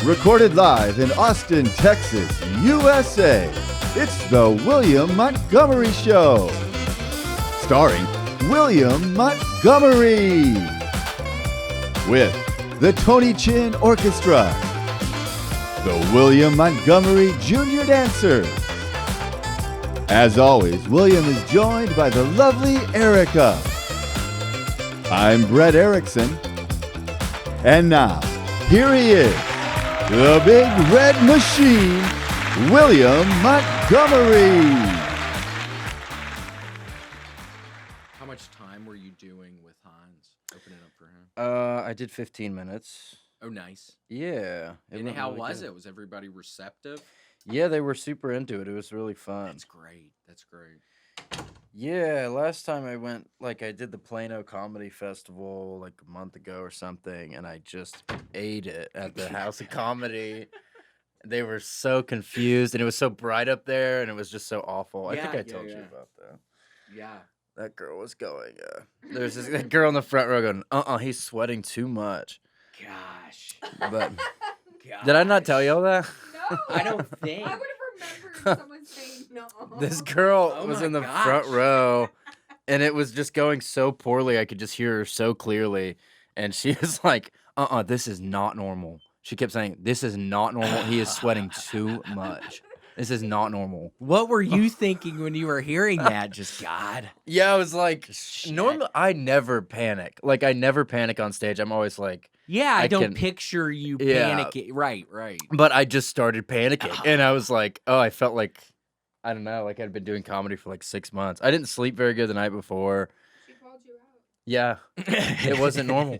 Recorded live in Austin, Texas, USA, it's the William Montgomery Show. Starring William Montgomery. With the Tony Chin Orchestra. The William Montgomery Jr. Dancers. As always, William is joined by the lovely Erica. I'm Brett Erickson. And now, here he is, the big red machine, William Montgomery. How much time were you doing with Hans, opening up for him? I did 15 minutes. Oh, nice. Yeah. And how was it? Was everybody receptive? Yeah, they were super into it. It was really fun. That's great. That's great. Yeah, last time I went, I did the Plano Comedy Festival, a month ago or something, and I just ate it at the House of Comedy. They were so confused, and it was so bright up there, and it was just so awful. I think I told you about that. Yeah. That girl was going, there's this girl in the front row going, he's sweating too much. Gosh. But did I not tell you all that? No. I don't think. I would have remembered someone saying no. This girl Oh was my in the gosh. front row, and it was just going so poorly. I could just hear her so clearly. And she was like, this is not normal. She kept saying, this is not normal. He is sweating too much. This is not normal. What were you thinking when you were hearing that? Just God. Yeah, I was like, Shit. normally I never panic. I never panic on stage. I'm always like, Yeah, I don't can- picture you Yeah. panicking. Right. but I just started panicking. And I was like, I felt like, I don't know, I'd been doing comedy for 6 months. I didn't sleep very good the night before. She called you out. Yeah, it wasn't normal.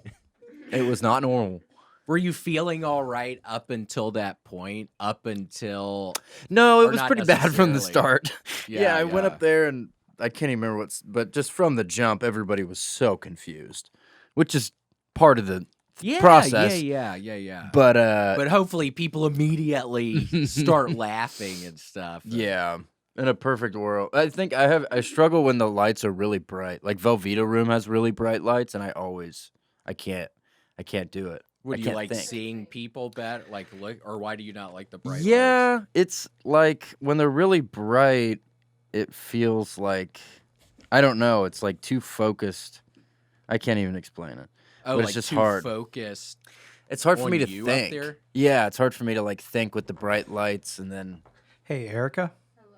It was not normal. Were you feeling all right up until that point? Up until No, Or it was not pretty bad from the necessarily. start. Yeah, I went up there and I can't even remember but just from the jump, everybody was so confused, which is part of the process. Yeah. But hopefully people immediately start laughing and stuff. yeah, in a perfect world, I think I struggle when the lights are really bright. Velveeta Room has really bright lights, and I can't do it. Would I you can't like think. seeing people better? Or why do you not like the bright lights? Yeah, it's when they're really bright, it feels like, I don't know, it's too focused. I can't even explain it. Oh, but it's just too hard. focused. It's hard for on me to you up think. there? Yeah, it's hard for me to think with the bright lights, and then Hey, Erica, Hello.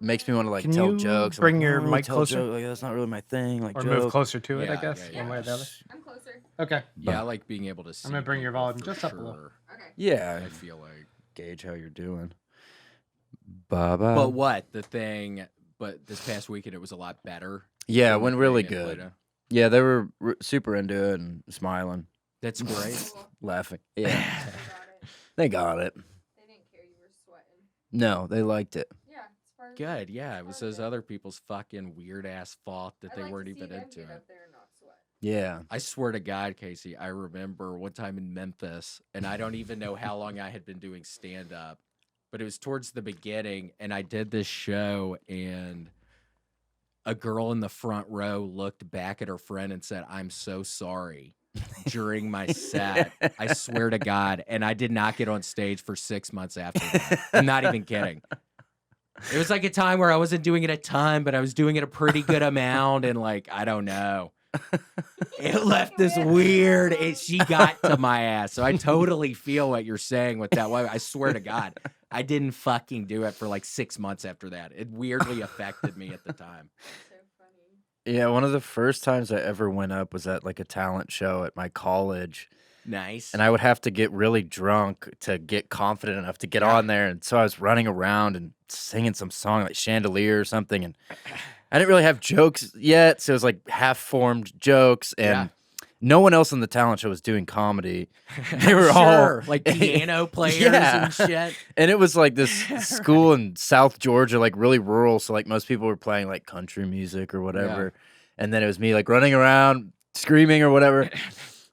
it makes me want to Can tell you jokes. I'm bring like, your I don't really mic tell closer? jokes. That's not really my thing. or jokes. move closer to it, I Yeah, guess, yeah, one way or the other. I'm closer. Okay. Yeah, I like being able to see. I'm gonna bring your people volume for just up a little. sure. Okay. Yeah, I feel like. gauge how you're doing. Bye-bye. But what But this past weekend it was a lot better. Yeah, it than went really being in good. Plano. Yeah, they were super into it and smiling, That's great. Cool. laughing. Yeah, They got it. they got it. They didn't care you were sweating. No, they liked it. Yeah, it's part of Good, yeah. It was part of those other people's fucking weird ass fault that I they like to weren't see even them into get it. up there and not sweat. Yeah. I swear to God, Casey, I remember one time in Memphis, and I don't even know how long I had been doing stand up, but it was towards the beginning, and I did this show, and a girl in the front row looked back at her friend and said, "I'm so sorry," during my set. I swear to God. And I did not get on stage for 6 months after that. I'm not even kidding. It was a time where I wasn't doing it a ton, but I was doing it a pretty good amount, and I don't know. It left this weird. She got to my ass, so I totally feel what you're saying with that. I swear to God, I didn't fucking do it for 6 months after that. It weirdly affected me at the time. So funny. Yeah, one of the first times I ever went up was at a talent show at my college. Nice. And I would have to get really drunk to get confident enough to get on there. And so I was running around and singing some song like Chandelier or something. And I didn't really have jokes yet. So it was half-formed jokes. And no one else on the talent show was doing comedy. They were all piano players Yeah. and shit. And it was this school in South Georgia, really rural. So most people were playing country music or whatever. And then it was me running around, screaming or whatever.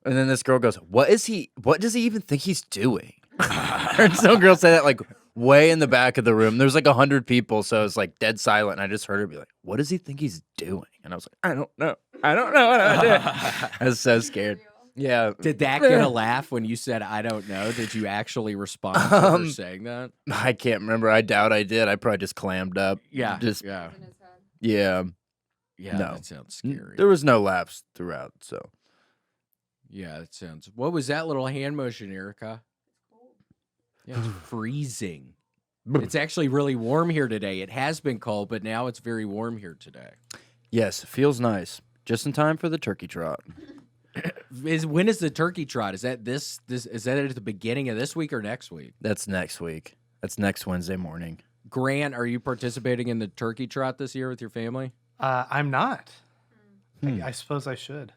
And then this girl goes, what does he even think he's doing? I heard some girl say that way in the back of the room. There's 100 people, so it was dead silent. And I just heard her be like, what does he think he's doing? And I was like, I don't know. I don't know what I'm doing. I was so scared. Yeah. Did that get a laugh when you said, I don't know? Did you actually respond to her saying that? I can't remember. I doubt I did. I probably just clammed up. Yeah. Just yeah. In his head. yeah. Yeah, No. that sounds scary. There was no laughs throughout. So Yeah, it sounds. What was that little hand motion, Erica? Yeah, it's freezing. It's actually really warm here today. It has been cold, but now it's very warm here today. yes, it feels nice. Just in time for the turkey trot. When is the turkey trot? Is that this is that at the beginning of this week or next week? That's next week. That's next Wednesday morning. Grant, are you participating in the turkey trot this year with your family? I'm not. Hmm. I suppose I should.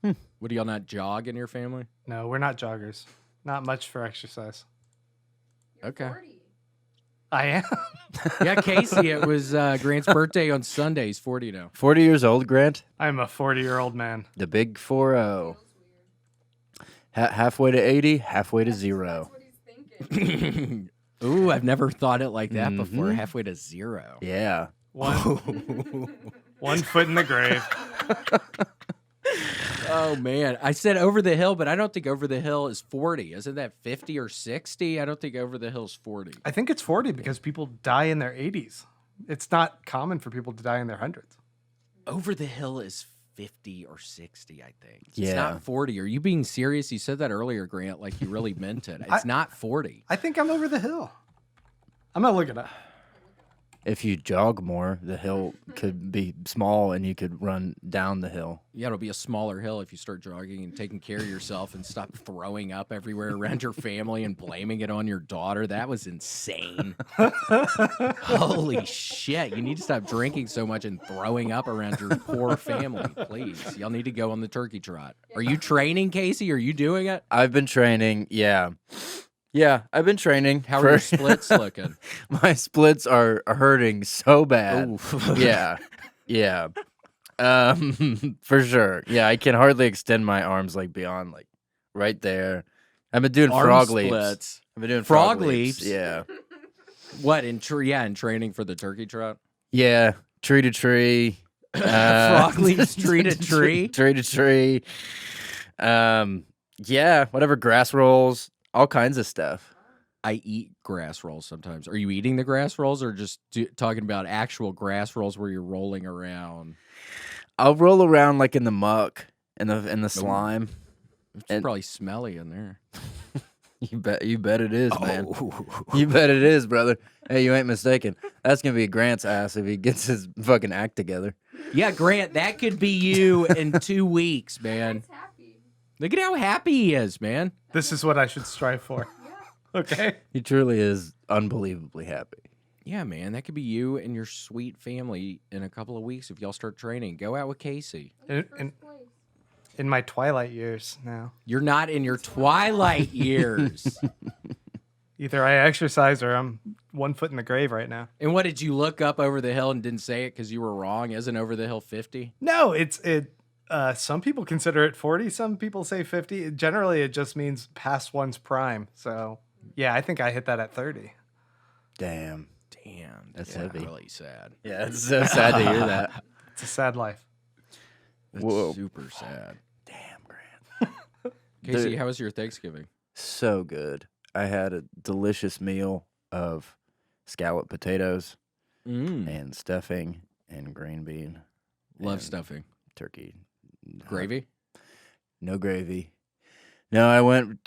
Would y'all not jog in your family? No, we're not joggers. Not much for exercise. You're Okay. 40. I am. Yeah, Casey, it was Grant's birthday on Sunday. He's 40 now. 40 years old, Grant. I'm a 40-year-old man. The big 4-0. Feels weird. Halfway to 80, halfway to That's 0. what he's thinking. Ooh, I've never thought it like that before. Mhm. Halfway to 0. Yeah. One foot in the grave. Oh, man. I said over the hill, but I don't think over the hill is 40. Isn't that 50 or 60? I don't think over the hill is 40. I think it's 40 because people die in their 80s. It's not common for people to die in their hundreds. Over the hill is 50 or 60, I think. It's Yeah. not 40. Are you being serious? You said that earlier, Grant, like you really meant it. It's not 40. I think I'm over the hill. I'm going to look it up. If you jog more, the hill could be small and you could run down the hill. Yeah, it'll be a smaller hill if you start jogging and taking care of yourself and stop throwing up everywhere around your family and blaming it on your daughter. That was insane. Holy shit. You need to stop drinking so much and throwing up around your poor family, please. Y'all need to go on the turkey trot. Are you training, Casey? Are you doing it? I've been training. Yeah. Yeah, I've been training. How are your splits looking? My splits are hurting so bad. Oof. Yeah. Yeah. For sure. Yeah, I can hardly extend my arms like beyond like right there. I've been doing Arm frog leaps. splits. I've been doing Frog frog leaps. leaps? Yeah. What, in training for the turkey trot? Yeah. Tree to tree. Frog leaps, tree to tree? Tree to tree. Yeah, whatever, grass rolls, all kinds of stuff. I eat grass rolls sometimes. Are you eating the grass rolls or just talking about actual grass rolls where you're rolling around? I'll roll around like in the muck and the slime. It's And- probably smelly in there. You bet it is, man. You bet it is, brother. Hey, you ain't mistaken. That's gonna be Grant's ass if he gets his fucking act together. Yeah, Grant, that could be you in 2 weeks, man. He's happy. Look at how happy he is, man. This is what I should strive for. Yeah. Okay. He truly is unbelievably happy. Yeah, man, that could be you and your sweet family in a couple of weeks if y'all start training. Go out with Casey. In, First in, place. in my twilight years now. You're not in your twilight years. Either I exercise or I'm 1 foot in the grave right now. And what, did you look up over the hill and didn't say it because you were wrong? Isn't over the hill 50? No, some people consider it 40, some people say 50. Generally, it just means past one's prime. So, yeah, I think I hit that at 30. Damn. Damn, That's yeah, heavy. really sad. Yeah, it's so sad to hear that. It's a sad life. That's Whoa. super sad. Damn, Grant. Casey, Dude. how was your Thanksgiving? So good. I had a delicious meal of scalloped potatoes and stuffing and green bean. Love and stuffing. Turkey. Gravy? No gravy. No, I went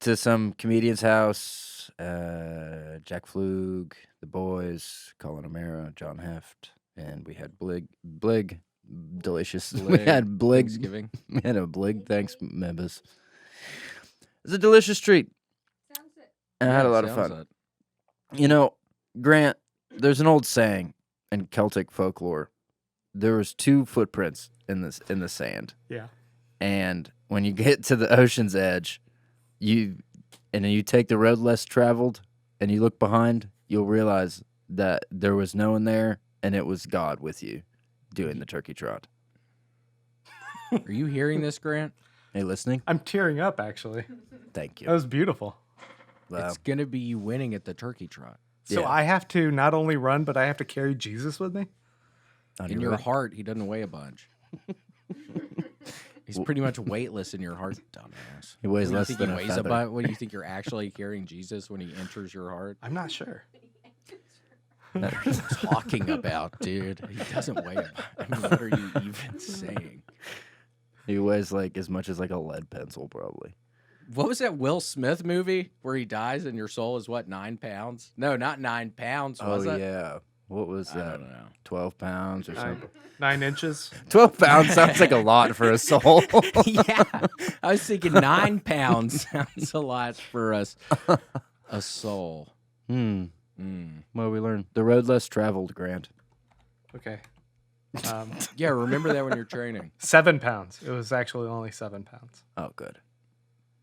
to some comedian's house. Jack Flug, the boys, Colin O'Mara, John Heft, and we had Blig. Delicious. We had Blig. Thanksgiving. We had a Blig. Thanks, members. It's a delicious treat. Sounds it. And I had a Yeah, lot of sounds fun. it. You know, Grant, there's an old saying in Celtic folklore. There was 2 footprints in the sand. Yeah. And when you get to the ocean's edge, you take the road less traveled and you look behind, you'll realize that there was no one there and it was God with you doing the turkey trot. Are you hearing this, Grant? Are you listening? I'm tearing up, actually. Thank That you. was beautiful. Wow. It's going to be you winning at the turkey trot. So Yeah. I have to not only run, but I have to carry Jesus with me? On In your your way. heart, he doesn't weigh a bunch. He's pretty much weightless in your heart, dumbass. He weighs What less do you than think a he weighs feather. about? What do you think you're actually carrying Jesus when he enters your heart? I'm not sure. What are you talking about, dude? He doesn't weigh about. I mean, what are you even saying? He weighs like as much as like a lead pencil, probably. What was that Will Smith movie where he dies and your soul is what, 9 pounds? No, not 9 pounds. Was Oh it? yeah. What was I that? don't know. 12 pounds or something. 9 inches. 12 pounds sounds like a lot for a soul. Yeah, I was thinking 9 pounds sounds a lot for us. A soul. Well, we learned the road less traveled, Grant. Okay. Yeah, remember that when you're training. 7 pounds. It was actually only 7 pounds. Oh, good.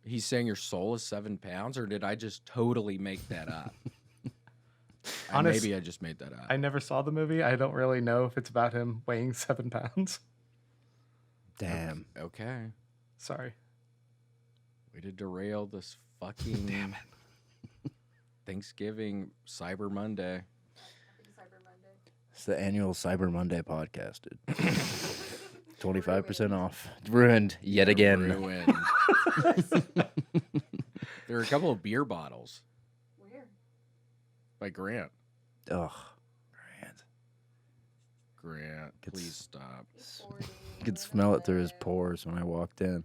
He's saying your soul is 7 pounds, or did I just totally make that up? Maybe I just made that up. I never saw the movie. I don't really know if it's about him weighing 7 pounds. Damn. Okay. Sorry. Way to derail this fucking Thanksgiving Cyber Monday. Cyber Monday. It's the annual Cyber Monday podcast, dude. 25% off. Ruined yet again. Ruined. There are a couple of beer bottles Where? by Grant. Ugh. Grant, please stop. You could smell it through his pores when I walked in.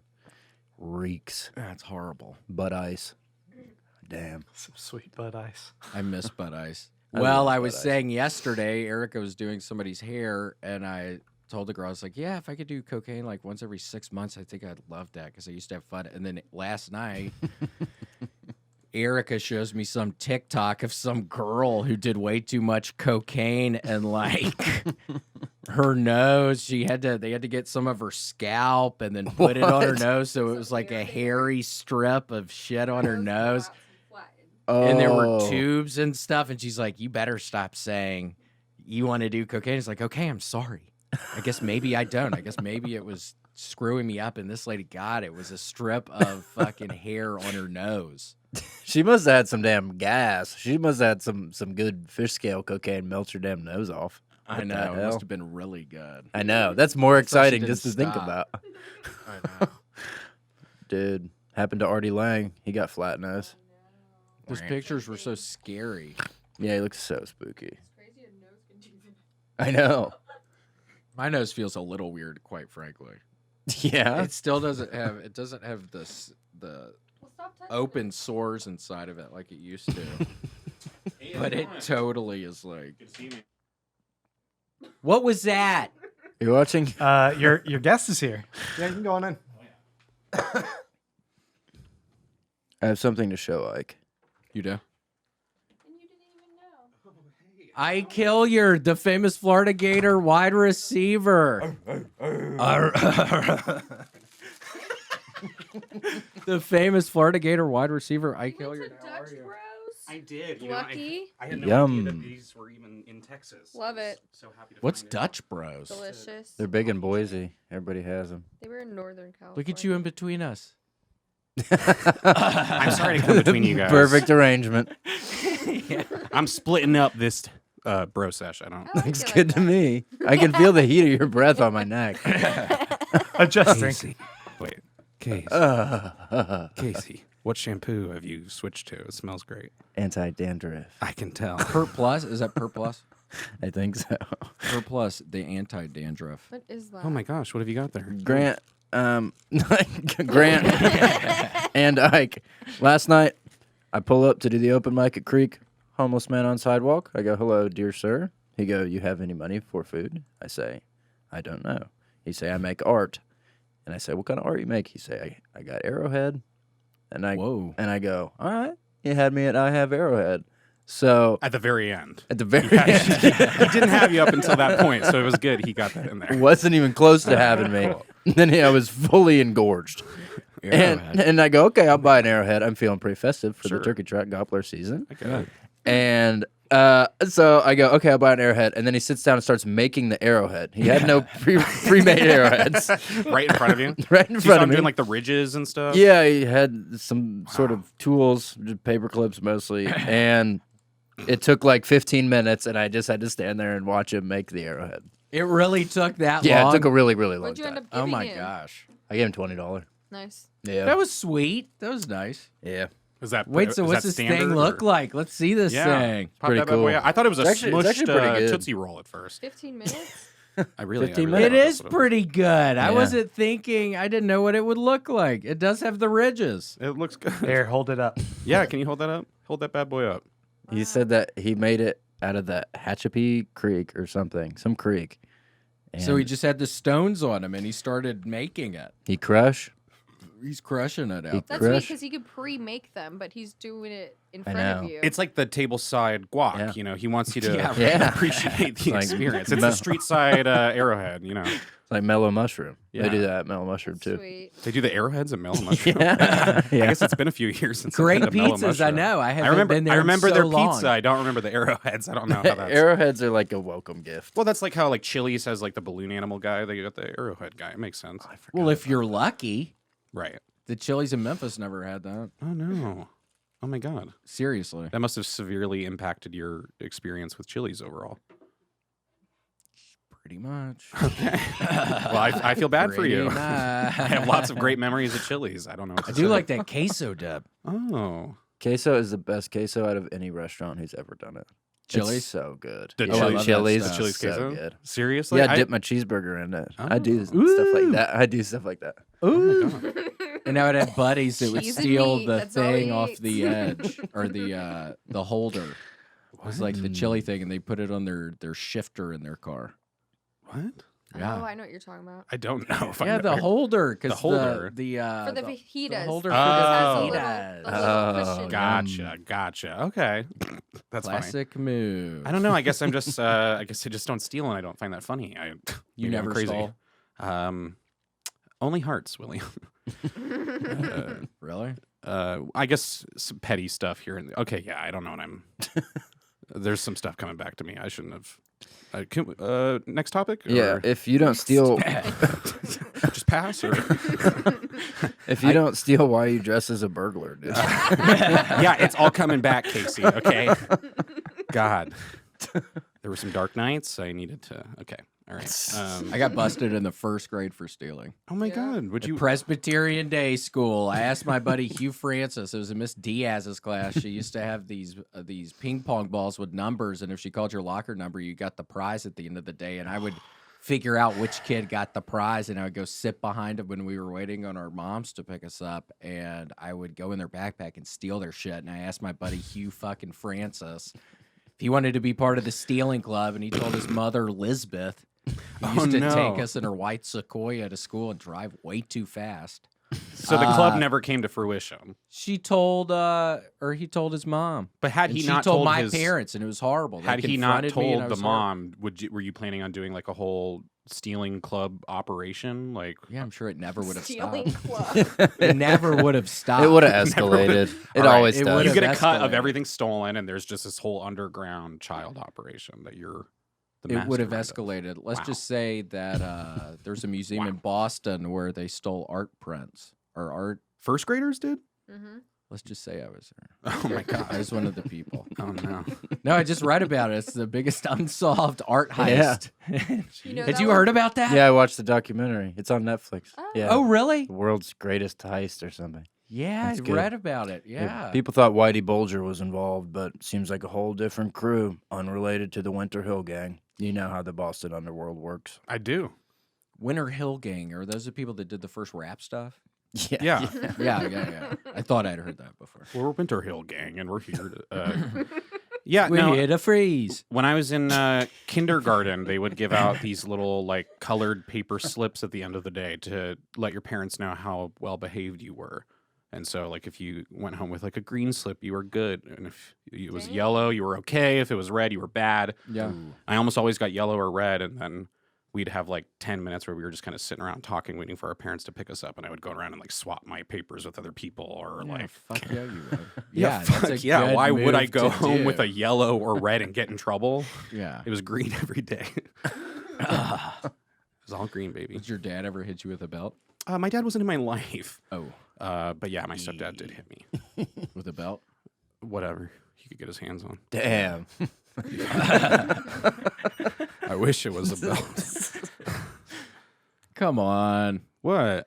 Reeks. That's horrible. Bud ice. Damn. Some sweet Bud Ice. I miss Bud Ice. I Well, love I was Bud Ice. saying yesterday, Erica was doing somebody's hair, and I told the girl, I was like, yeah, if I could do cocaine like once every 6 months, I think I'd love that because I used to have fun. And then last night, Erica shows me some TikTok of some girl who did way too much cocaine and like her nose. They had to get some of her scalp and then put it on her What? nose, so it was like a hairy strip of shit on her nose. Oh. And there were tubes and stuff, and she's like, "You better stop saying you want to do cocaine." It's like, okay, I'm sorry. I guess maybe I don't. I guess maybe it was screwing me up, and this lady got it. Was a strip of fucking hair on her nose. She must have had some damn gas. She must have had some good fish scale cocaine melt her damn nose off. I What the know. It hell? must have been really good. I know. That's more It's like she exciting just to didn't think stop. about. I know. Dude, happened to Artie Lang. He got flat nose. Those pictures were so scary. Yeah, he looks so spooky. It's crazy a nose can do that. I know. My nose feels a little weird, quite frankly. Yeah. It still doesn't have. It doesn't have the Well, stop touching open it. sores inside of it like it used to. But it totally is like. What was that? You watching? Your guest is here. Yeah, you can go on in. I have something to show Ike. You do? And you didn't even know. Ike Hilliard, the famous Florida Gator wide receiver. The famous Florida Gator wide receiver, Ike You went Hilliard. to Dutch Bros? I did. You know, Lucky. I had no Yum. idea that these were even in Texas. Love I was it. So happy to What's find out. Dutch Bros? Delicious. They're big in Boise. Everybody has them. They were in Northern California. Look at you in between us. I'm sorry to come between you guys. Perfect arrangement. I'm splitting up this bro sesh. I don't. I like Looks it like good to that. me. I can feel the heat of your breath on my neck. Adjusting. Wait, Casey, what shampoo have you switched to? It smells great. Anti-dandruff. I can tell. Per Plus? Is that Per Plus? I think so. Per Plus, the anti-dandruff. What is that? Oh my gosh, what have you got there? Grant, Grant and Ike. Last night, I pull up to do the open mic at Creek. Homeless man on sidewalk. I go, "Hello, dear sir." He go, "You have any money for food?" I say, "I don't know." He say, "I make art." And I say, "What kind of art you make?" He say, I got Arrowhead. And I Whoa. and I go, "All right." He had me at I have Arrowhead. So At the very end. at the very He end, didn't have you up until that point, so it was good. He got that in there. wasn't even close to having me. Then I was fully engorged. And I go, "Okay, I'll buy an Arrowhead." I'm feeling pretty festive for Sure. the turkey track gobbler season. Okay. And so I go, "Okay, I'll buy an Arrowhead." And then he sits down and starts making the Arrowhead. He had no pre-made Arrowheads Right in front of you. right in So you saw front of him me. doing like the ridges and stuff. Yeah, he had some sort of tools, just paper clips mostly, and It took like 15 minutes, and I just had to stand there and watch him make the arrowhead. It really took that Yeah, long? it took a really, really long What'd you end time. up giving Oh my him? gosh. I gave him $20. Nice. Yeah. That was sweet. That was nice. yeah. Is that Wait, so is what's that this thing standard, look or- like? Let's see this Yeah. thing. Pop Pretty that bad boy cool. out. I thought it was a It's actually smushed pretty good. Tootsie Roll at first. 15 minutes? I really 15 thought minutes. It is that's what pretty good. I Yeah. wasn't thinking, I didn't know what it would look like. It does have the ridges. It looks good. Here, hold it up. Yeah, can you hold that up? Hold that bad boy up. He said that he made it out of the Hatchapee Creek or something, some creek. So he And just had the stones on him and he started making it. he crushed. He's crushing it out. He there. That's neat Crush. because he could pre-make them, but he's doing it in I front of know. you. It's like the table side guac. Yeah. You know, he wants you to Yeah, right. Yeah. appreciate the Like, experience. It's no. a street side arrowhead. You know, It's like mellow mushroom. Yeah. They do that at mellow mushroom too. Sweet. they do the arrowheads at Mellow Mushroom. Yeah. I guess it's been a few years since Great I've been to Mellow pizzas, I Mushroom. know. I haven't remember. been there I in remember so their long. pizza. I don't remember the arrowheads. I don't know how that's. Arrowheads are like a welcome gift. Well, that's like how like Chili's has like the balloon animal guy. They got the arrowhead guy. It makes sense. Well, if you're lucky, Right. the Chili's in Memphis never had that. Oh no. Oh my God. Seriously. That must have severely impacted your experience with Chili's overall. Pretty much. Well, I feel bad for you. Pretty I have lots of great memories at Chili's. I don't know what to I do say. like that queso dip. Oh. Queso is the best queso out of any restaurant who's ever done it. Chili's? It's so good. The Yeah, Chili's- I love that Chili's, stuff. Chili's so queso? good. Seriously? Yeah, I I dip my cheeseburger in it. I do Oh. stuff like that. I do stuff like that. Ooh. And I would have buddies that would Cheese and steal meat, the that's all he thing off eats. the edge or the holder. It was like the chili thing, and they put it on their shifter in their car. What? Yeah. Oh, I know what you're talking about. I don't know if I Yeah, know. the holder. Cause The holder. For the fajitas. holder for it the has a little- fajitas. the little Oh, cushion. Gotcha. Gotcha. Okay. That's funny. Classic move. I don't know. I guess I'm just. I guess I just don't steal, and I don't find that funny. You maybe I'm never crazy. stole? Only hearts, William. Really? I guess some petty stuff here and there. Okay, yeah, I don't know what I'm. There's some stuff coming back to me. I shouldn't have. Next topic? Yeah, Or if you don't steal, just pass. Or if you don't steal, why are you dressed as a burglar, dude? yeah, it's all coming back, Casey. Okay. God, there were some dark nights. I needed to. Okay, all right. I got busted in the first grade for stealing. Oh my Yeah. God, would At you? Presbyterian Day School. I asked my buddy Hugh Francis. It was in Miss Diaz's class. She used to have these ping pong balls with numbers, and if she called your locker number, you got the prize at the end of the day. And I would figure out which kid got the prize, and I would go sit behind them when we were waiting on our moms to pick us up, and I would go in their backpack and steal their shit. And I asked my buddy Hugh fucking Francis if he wanted to be part of the stealing club, and he told his mother Lisbeth. He used to take us in her white Sequoia to school and drive way too fast. So the club never came to fruition. She told, or he told his mom. But had And he she not told my his, parents, and it was horrible. They had he not confronted me, and told I the was horrible. mom, were you planning on doing like a whole stealing club operation? Like, Yeah, I'm sure it never would have Stealing stopped. club. It never would have stopped. It would have escalated. It All right, always it does. you would've get a cut of escalated. everything stolen, and there's just this whole underground child operation that you're. The It would have mastermind of. escalated. Let's Wow. just say that there's a museum in Boston where they stole art prints or art. First graders did? hmm Let's just say I was there. Oh my God. I was one of the people. Oh no. No, I just read about it. It's the biggest unsolved art Yeah. heist. You know Had that you one? heard about that? Yeah, I watched the documentary. It's on Netflix. Oh. Yeah. Oh, really? The world's greatest heist or something. Yeah, That's I good. read about it. Yeah. People thought Whitey Bulger was involved, but seems like a whole different crew, unrelated to the Winter Hill Gang. You know how the Boston underworld works. I do. Winter Hill Gang, are those the people that did the first rap stuff? Yeah. Yeah. I thought I'd heard that before. We're Winter Hill Gang, and we're here to. Yeah, We're no. here to freeze. When I was in kindergarten, they would give out these little like colored paper slips at the end of the day to let your parents know how well behaved you were. And so, like, if you went home with like a green slip, you were good, and if it was Dang. yellow, you were okay. If it was red, you were bad. Yeah. I almost always got yellow or red, and then we'd have like 10 minutes where we were just kind of sitting around talking, waiting for our parents to pick us up, and I would go around and like swap my papers with other people, or Yeah, like. fuck yeah, you would. Yeah, that's a fuck yeah. good Why would I move go to home with do. a yellow or red and get in trouble? Yeah. It was green every day. It was all green, baby. Did your dad ever hit you with a belt? My dad wasn't in my life. Oh, But yeah, my stepdad did hit me. with a belt? Whatever. he could get his hands on. Damn. I wish it was a belt. Come on. What?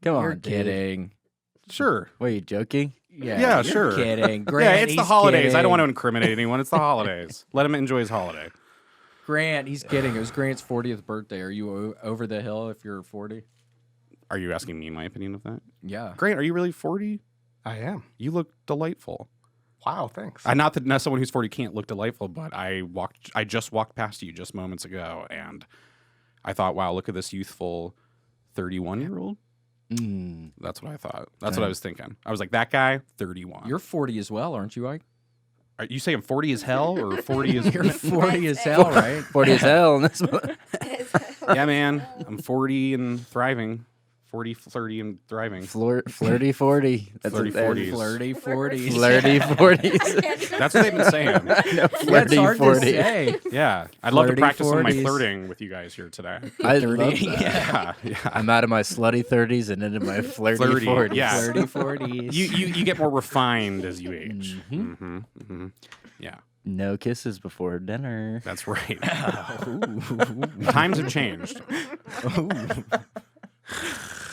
Come on, You're dude. kidding. Sure. Were you joking? Yeah, you're sure. kidding. Yeah, Grant, it's the he's holidays. I don't kidding. want to incriminate anyone. It's the holidays. Let him enjoy his holiday. Grant, he's kidding. It was Grant's 40th birthday. Are you over the hill if you're 40? Are you asking me my opinion of that? Yeah. Grant, are you really 40? I am. You look delightful. Wow, thanks. Not that someone who's 40 can't look delightful, but I just walked past you just moments ago, and I thought, wow, look at this youthful 31-year-old. Mm. That's what I thought. That's what I was thinking. I was like, that guy, 31. You're 40 as well, aren't you, Ike? Are you saying 40 is hell or 40 is... You're 40 as hell, right? 40 as hell. And this one. Yeah, man. I'm 40 and thriving. 40, flirty, and thriving. Flirty 40. That's Flirty what that- 40s. Flirty 40s. Flirty 40s. That's what they've been saying. I know, That's flirty hard 40. to say. Yeah. I'd love to Flirty practice some of my 40s. flirting with you guys here today. I love 30. that. Yeah. I'm out of my slutty 30s and into my flirty, Flirty, 40s. yeah. Flirty 40s. You get more refined as you age. Mhm. Mm-hmm. Mm-hmm. Yeah, No kisses before dinner. that's right. Times have changed.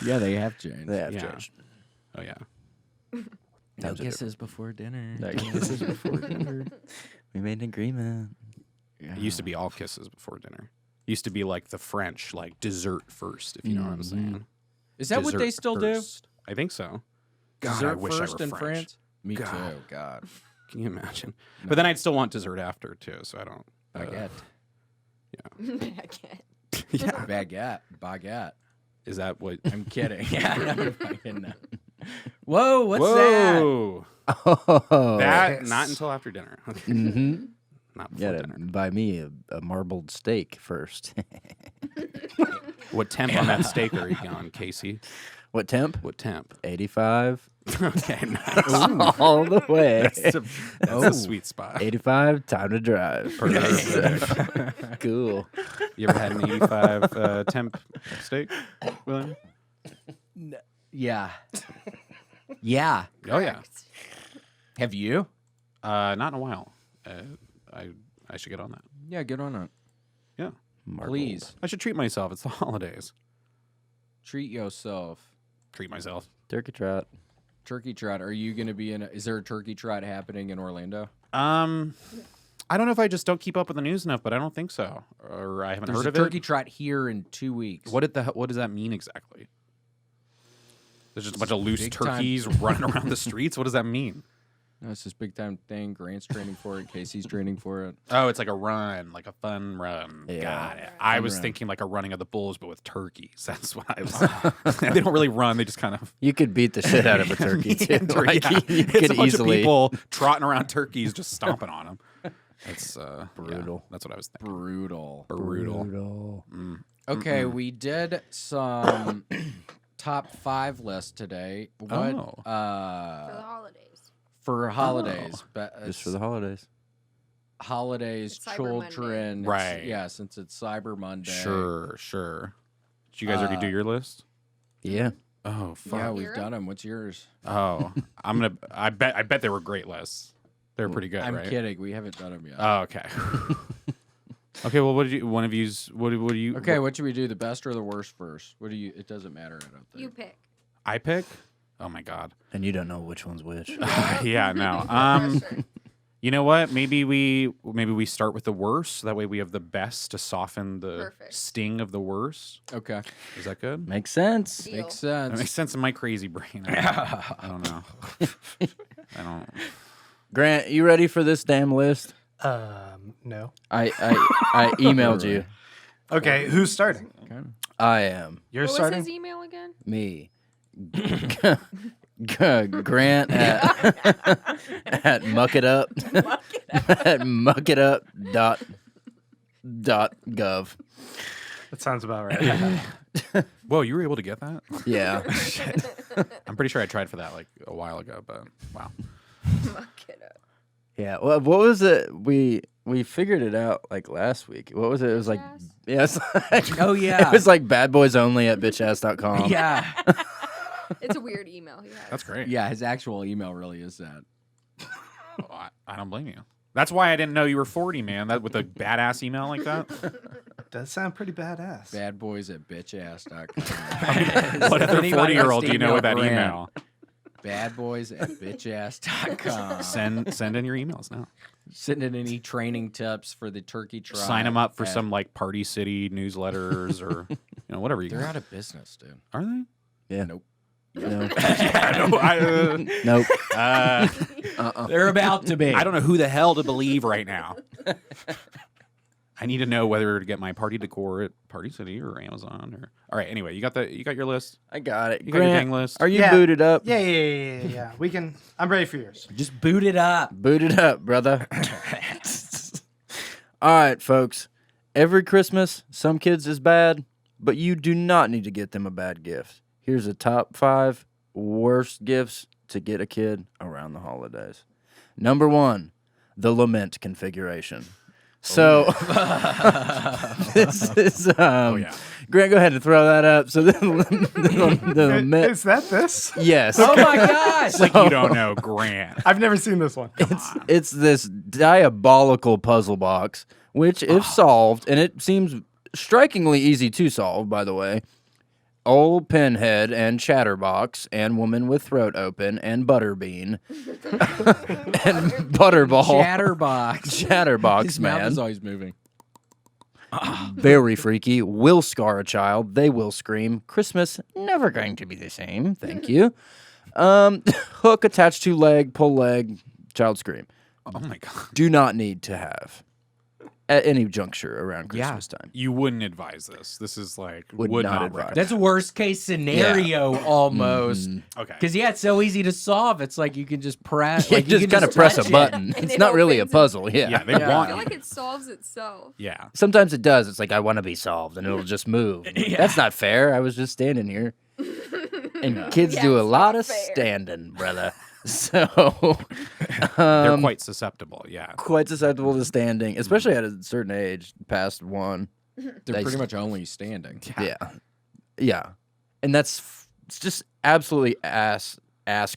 Yeah, they have changed. They have Yeah. changed. Oh, yeah. No Times are kisses before dinner. No kisses before dinner. We made an agreement. It used to be all kisses before dinner. It used to be like the French, like dessert first, if you know what I'm saying. Is that what they Dessert still first. I think so. God, do? I Dessert wish I first were in French. France? Me God. too. God. Can you imagine? But then I'd still want dessert after, too, so I don't... Baguette. Yeah. Baguette. Baguette. Is that what... I'm kidding. Yeah. No, fucking no. Whoa, what's that? Whoa! Oh. That, Yes. not until after dinner. Mm-hmm. Not before Gotta dinner. buy me a marbled steak first. What temp on that steak are you on, Casey? What temp? What temp? 85. Okay, nice. All the way. That's a sweet spot. 85, time to drive. Perfect. Cool. You ever had an 85 temp steak, William? Yeah. Yeah. Oh, yeah. Have you? Not in a while. I should get on that. Yeah, get on it. Yeah. Marbled. Please. I should treat myself. It's the holidays. Treat yourself. Treat myself. Turkey trot. Turkey trot. Are you going to be in is there a turkey trot happening in Orlando? I don't know if I just don't keep up with the news enough, but I don't think so. Or I haven't There's heard a of turkey it. trot here in 2 weeks. What does that mean exactly? There's just a bunch of loose big time. turkeys running around the streets. What does that mean? No, it's this big time thing. Grant's training for it. Casey's training for it. Oh, it's like a run, like a fun run. Yeah. Got it. I was run. thinking like a running of the bulls, but with turkeys. That's what I was. They don't really run. They just kind of. You could beat the shit out of a turkey, too. meander, Like, yeah. you It's could a bunch easily. of people trotting around turkeys, just stomping on them. It's Brutal. Yeah, that's what I was thinking. Brutal. Brutal. Mm. Okay, we did some top 5 lists today. What? Oh. For the holidays. For holidays, but Just for the holidays. holidays, It's Cyber children. Monday. Right. Yeah, since it's Cyber Monday. Sure. Did you guys already do your list? Yeah. Oh, fuck. Yeah, we've Hero? done them. What's yours? Oh, I bet they were great lists. They were pretty good, I'm right? kidding. We haven't done them yet. Oh, okay. Okay, well, what did you? One of you's. What do you? Okay, what should we do? The best or the worst first? What do you? It doesn't matter. I don't think. You pick. I pick. Oh my god. And you don't know which one's which. Yeah, no. Pressure. You know what? Maybe we start with the worst. That way we have the best to soften the Perfect. sting of the worst. Okay, Is that good? Makes sense. Deal. makes That sense. makes sense in my crazy brain. I don't know. I don't. Grant, you ready for this damn list? No. I emailed you. Okay, who's starting? I am. You're What was starting? his email again? Me. Grant at muck it up at muckitup.gov. That sounds about right. Whoa, you were able to get that? Yeah. I'm pretty sure I tried for that like a while ago, but wow. Muck it up. Yeah. Well, what was it? We figured it out like last week. What was it? It was like Bitchass? yes. Oh yeah. It was like bad boys only at bitchass.com. Yeah, It's a weird email he has. That's great. yeah. His actual email really is that. I don't blame you. That's why I didn't know you were 40, man. That with a badass email like that. Does sound pretty badass. Badboys at bitchass.com. What other Anybody 40-year-old wants do you to know with that Grant, email? Badboys at bitchass.com. Send in your emails now. Sending any training tips for the turkey tribe. Sign them up for at- some like Party City newsletters or whatever you. They're can. out of business, dude. Are they? Yeah. Nope. No. Yeah, no, Nope. They're about to be. I don't know who the hell to believe right now. I need to know whether to get my party decor at Party City or Amazon or. All right. Anyway, you got your list. I got it. You got your Grant, gang list. are you Yeah. booted up? Yeah. We can. I'm ready for yours. Just boot it up. Booted up, brother. All right, folks. Every Christmas, some kids is bad, but you do not need to get them a bad gift. Here's the top 5 worst gifts to get a kid around the holidays. Number 1, the lament configuration. So, this is, yeah. Grant, go ahead and throw that up. So, the lament, Is that this? yes. Oh my gosh. It's like you don't know Grant. I've never seen this one. It's this diabolical puzzle box, which, if solved, and it seems strikingly easy to solve, by the way, old pinhead and chatterbox and woman with throat open and butterbean and butterball. Chatterbox, His mouth man. is always moving. Very freaky. Will scar a child. They will scream. Christmas never going to be the same. Thank you. Hook attached to leg, pull leg, child scream. Oh my god. Do not need to have at any juncture around Christmas time. You wouldn't advise this. This is like Would would not not advise. recommend. That's a worst case scenario almost. Okay. Because it's so easy to solve. It's like you can just press. You Like, just can kind of press touch a it. button. And It's it not really a opens puzzle. Yeah. Yeah, they Yeah. I want feel you. like it solves itself. Yeah. Sometimes it does. It's like, I want to be solved, and it'll just move. That's not fair. I was just standing here. And kids Yeah, do a it's lot not of fair. standing, brother. So, They're quite susceptible. Yeah. quite susceptible to standing, especially at a certain age, past 1. They're They- pretty much only standing. Yeah. And it's just absolutely ass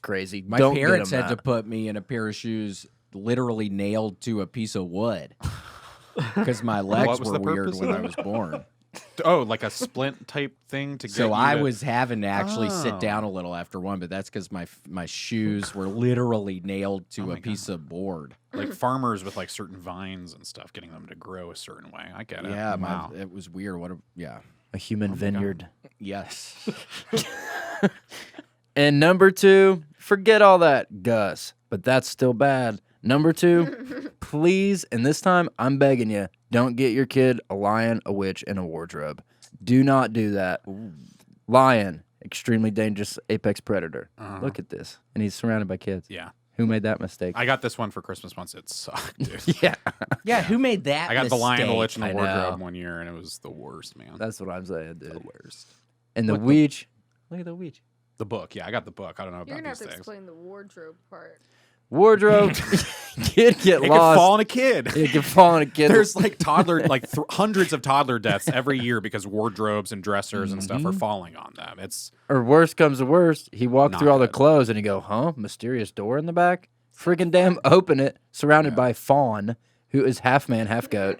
crazy. My Don't get parents 'em had to that. put me in a pair of shoes literally nailed to a piece of wood because my legs was were the weird purpose when of I that? was born. Oh, like a splint type thing to get. So you I to- was having to actually Oh. sit down a little after one, but that's because my shoes were literally nailed to Oh a my piece of board. like farmers with like certain vines and stuff, getting them to grow a certain way. I get it. Yeah, Wow. it was weird. Yeah. A human vineyard. Yes. And number 2, forget all that, Gus. But that's still bad. Number 2, please, and this time I'm begging you, don't get your kid a lion, a witch, and a wardrobe. Do not do that. Lion, extremely dangerous apex predator. Look at this. And he's surrounded by kids. Yeah. Who made that mistake? I got this one for Christmas once. It sucked, dude. Yeah. Yeah. Who made that? I got the lion, the mistake? witch, and the I wardrobe know. one year, and it was the worst, man. That's what I'm saying, dude. the worst. And the What the- witch. Look at the witch. The book. Yeah, I got the book. I don't know You're about gonna have these to things. explain the wardrobe part. Wardrobe. Kid get It could lost. fall on a kid. It can fall on a kid. There's like hundreds of toddler deaths every year because wardrobes and dressers and stuff are falling on them. It's Or worst comes to worst, he walked Not through all the good. clothes and he go, huh? Mysterious door in the back? Friggin' damn open it, surrounded by Fawn, who is half man, half goat,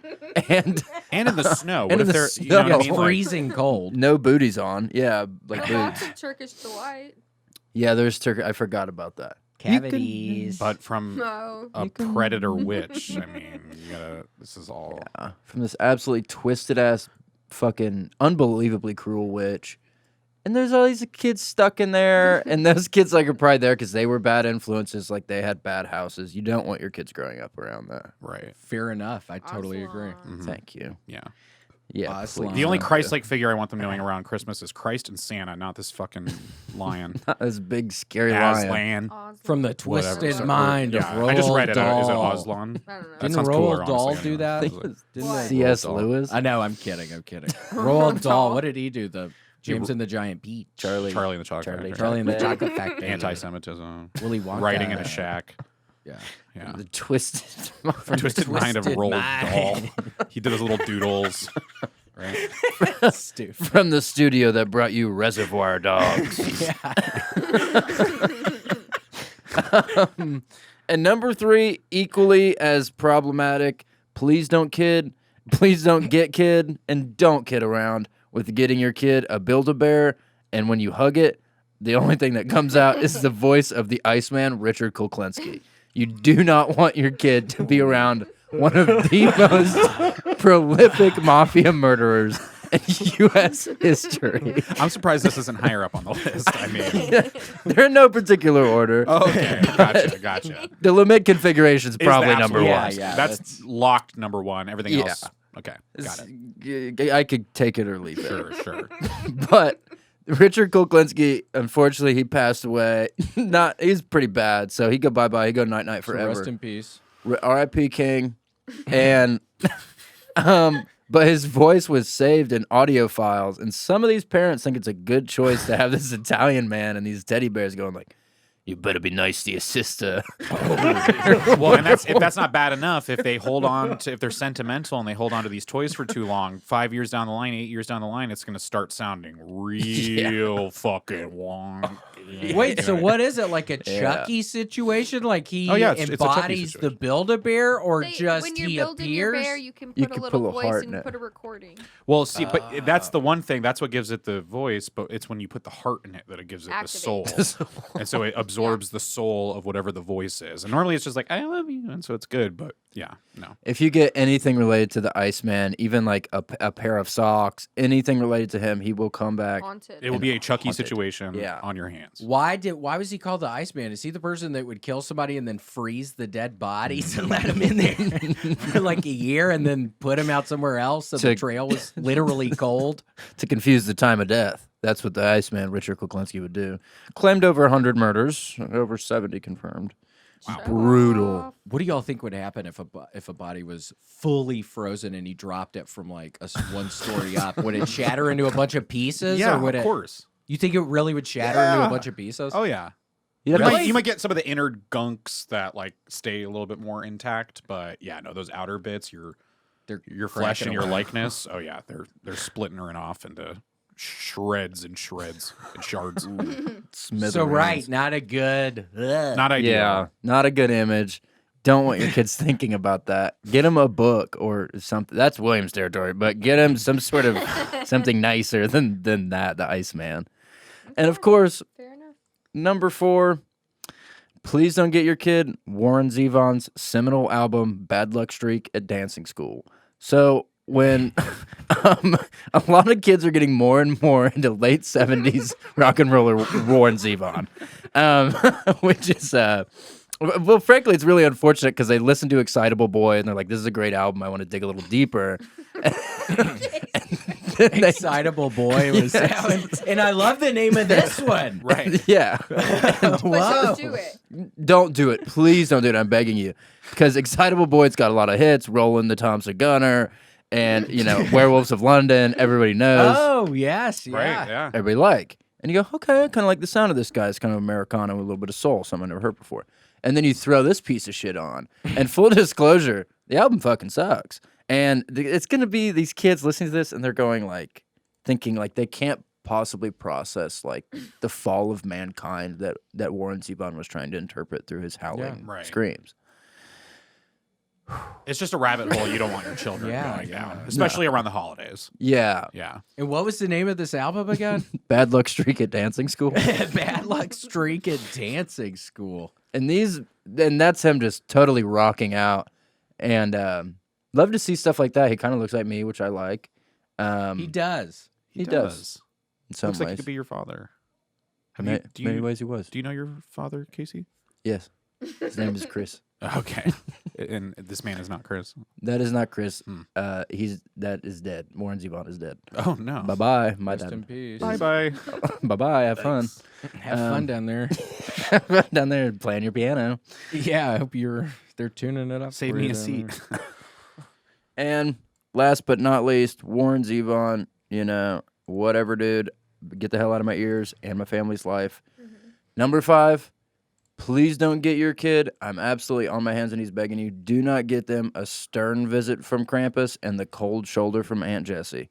and and in the snow. And What in if the they're snow. you know what I It's mean? Like, freezing cold. no booties on. Yeah, like But lots boots. of Turkish delight. Yeah, there's turkey. I forgot about that. You can- Cavities. but from No. a predator witch. I mean, you gotta. This is all. From this absolutely twisted ass, fucking unbelievably cruel witch. And there's all these kids stuck in there, and those kids like are probably there because they were bad influences, like they had bad houses. You don't want your kids growing up around that. Right. Fair enough. I totally agree. Aslan. Thank you. Yeah. Yeah, Aslan. please The only don't. Christ-like figure I want them knowing around Christmas is Christ and Santa, not this fucking lion. This big scary lion. Aslan. Aslan. From the Whatever. twisted So- mind yeah, of Roald I just read it. Dahl. Is it Aslan? I don't know. That Didn't sounds Roald cooler, Dahl honestly, do anyway. that? Didn't What? they- C.S. Roald Dahl. Lewis? I know. I'm kidding. Roald Dahl. What did he do? The James and the Giant Peach. Charlie. Charlie and the Chocolate Charlie. Factory. Charlie and the Factory. Chocolate Factory. Anti-Semitism. Willy Wonka. Writing in a shack. Yeah. Yeah. The twisted The twisted mind of Twisted Roald Mind. Dahl. He did his little doodles. Right. Stupid. from the studio that brought you Reservoir Dogs. And number 3, equally as problematic. Please don't get kid, and don't kid around with getting your kid a Build-A-Bear. And when you hug it, the only thing that comes out is the voice of the Iceman, Richard Kulklinski. You do not want your kid to be around one of the most prolific mafia murderers in U.S. history. I'm surprised this isn't higher up on the list. I mean, They're in no particular order. oh, okay, gotcha. The limit configuration is Is probably the number absolute one. worst. Yeah, that's locked number one. Everything Yeah. else, okay, got it. I could take it or leave it. Sure. But Richard Kulklinski, unfortunately, he passed away. He's pretty bad, so he go bye-bye. He go night-night So forever. rest in peace. R.I.P. King. And but his voice was saved in audio files, and some of these parents think it's a good choice to have this Italian man and these teddy bears going like, "You better be nice to your sister." Well, and if that's not bad enough, if they're sentimental and they hold on to these toys for too long, 5 years down the line, 8 years down the line, it's going to start sounding real fucking wonky. Wait, so what is it, like a Yeah. Chucky situation? Like he Oh, yeah, it's a Chucky embodies the situation. Build-A-Bear, or just when you're he building appears? your bear, you can You put a can little put a voice heart in and it. put a recording. Well, see, but that's the one thing. That's what gives it the voice, but it's when you put the heart in it that it gives it the soul. And so it absorbs the soul of whatever the voice is. And normally it's just like, "I love you," and so it's good. But yeah, no. If you get anything related to the Iceman, even like a pair of socks, anything related to him, he will come back. Haunted. It will be a Chucky haunted. situation Yeah. on your hands. Why was he called the Iceman? Is he the person that would kill somebody and then freeze the dead bodies and let him in there for like a year and then put him out somewhere else so the trail was literally cold? To confuse the time of death. That's what the Iceman, Richard Kulklinski, would do. Claimed over 100 murders, over 70 confirmed. Wow. Brutal. What do y'all think would happen if a body was fully frozen and he dropped it from like one story up? Would it shatter into a bunch of pieces? Yeah, or would of course. You think it really would shatter into a Yeah. bunch of pieces? Oh, yeah. Really? You might get some of the inner gunks that like stay a little bit more intact, but yeah, no, those outer bits, your flesh cracking and your away. likeness. Oh yeah, they're splitting her off into shreds and shards. Smithereens. So right, not a good. Not ideal. Yeah, not a good image. Don't want your kids thinking about that. Get him a book or something. That's William's territory, but get him some sort of something nicer than that, the Iceman. And of course, Fair enough. number 4, please don't get your kid Warren Zevon's seminal album, Bad Luck Streak at Dancing School. So when a lot of kids are getting more and more into late 70s rock and roller Warren Zevon, which is, well, frankly, it's really unfortunate because they listen to Excitable Boy and they're like, this is a great album. I want to dig a little deeper. Excitable Boy was, and I love the name of this one. Right. Yeah. But Whoa. don't do it. Don't do it. Please don't do it. I'm begging you. Because Excitable Boy's got a lot of hits. Roland the Thompson Gunner and, Werewolves of London. Everybody knows. Oh yes, yeah. Right. Yeah. Everybody like. And you go, okay, I kind of like the sound of this guy. It's kind of Americana with a little bit of soul, something I've never heard before. And then you throw this piece of shit on. And full disclosure, the album fucking sucks. And it's going to be these kids listening to this and they're going like, thinking like they can't possibly process like the fall of mankind that Warren Zevon was trying to interpret through his howling right. screams. It's just a rabbit hole you don't want your children going down, especially around the holidays. Yeah. Yeah. And what was the name of this album again? Bad Luck Streak at Dancing School. Bad Luck Streak at Dancing School. And that's him just totally rocking out. And love to see stuff like that. He kind of looks like me, which I like. He does. He does. In some Looks like he ways. could be your father. Many ways he was. Do you know your father, Casey? Yes. His name is Chris. Okay. And this man is not Chris. That is not Chris. That is dead. Warren Zevon is dead. Oh no. Bye-bye. My Rest in dad. peace. Bye bye. Bye-bye. Have fun. Have fun down there. Down there playing your piano. Yeah, I hope they're tuning it up. Save for me you a down seat. there. And last but not least, Warren Zevon, whatever, dude. Get the hell out of my ears and my family's life. Number 5, please don't get your kid. I'm absolutely on my hands and knees begging you. Do not get them a stern visit from Krampus and the cold shoulder from Aunt Jessie.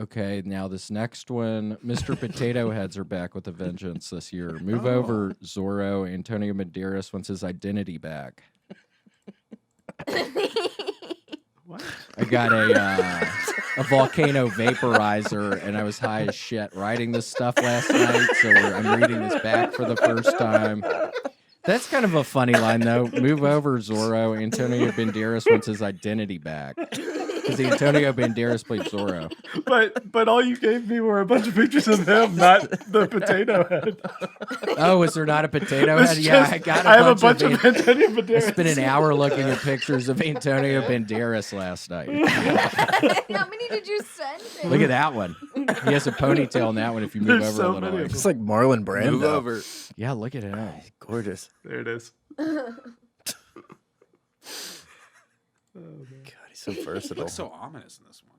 Okay, now this next one, Mr. Potato Heads are back with a vengeance this year. Move over, Zorro. Antonio Banderas wants his identity back. What? I got a volcano vaporizer, and I was high as shit writing this stuff last night, so I'm reading this back for the first time. That's kind of a funny line, though. Move over, Zorro. Antonio Banderas wants his identity back. Because Antonio Banderas played Zorro. But all you gave me were a bunch of pictures of him, not the potato head. Oh, is there not a potato It's head? Yeah, just- I got I have a bunch of of Antonio Banderas. I spent an hour looking at pictures of Antonio Banderas last night. How many did you send me? Look at that one. He has a ponytail in that one if you move There's over so a little many way. of them. It's like Marlon Brando. Move over. Yeah, look at him. He's gorgeous. There it is. God, he's so It versatile. looks so ominous in this one.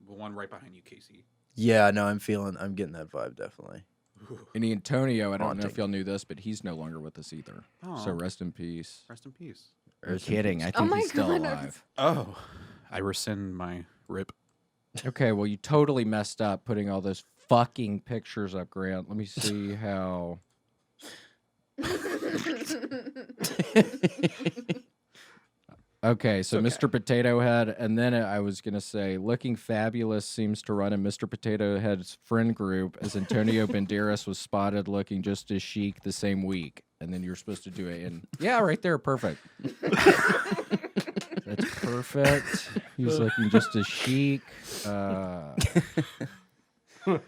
The one right behind you, Casey. Yeah, no, I'm getting that vibe definitely. And Antonio, I don't know Haunting. if y'all knew this, but he's no longer with us either. So Aw. rest in peace. Rest in peace. I'm kidding. I Oh think my he's still God, alive. Oh, I rescind my rip. Okay, well, you totally messed up putting all those fucking pictures up, Grant. Let me see how. Okay, so okay. Mr. Potato Head, and then I was going to say, looking fabulous seems to run in Mr. Potato Head's friend group as Antonio Banderas was spotted looking just as chic the same week. And then you're supposed to do it in, yeah, right there, perfect. That's perfect. He was looking just as chic.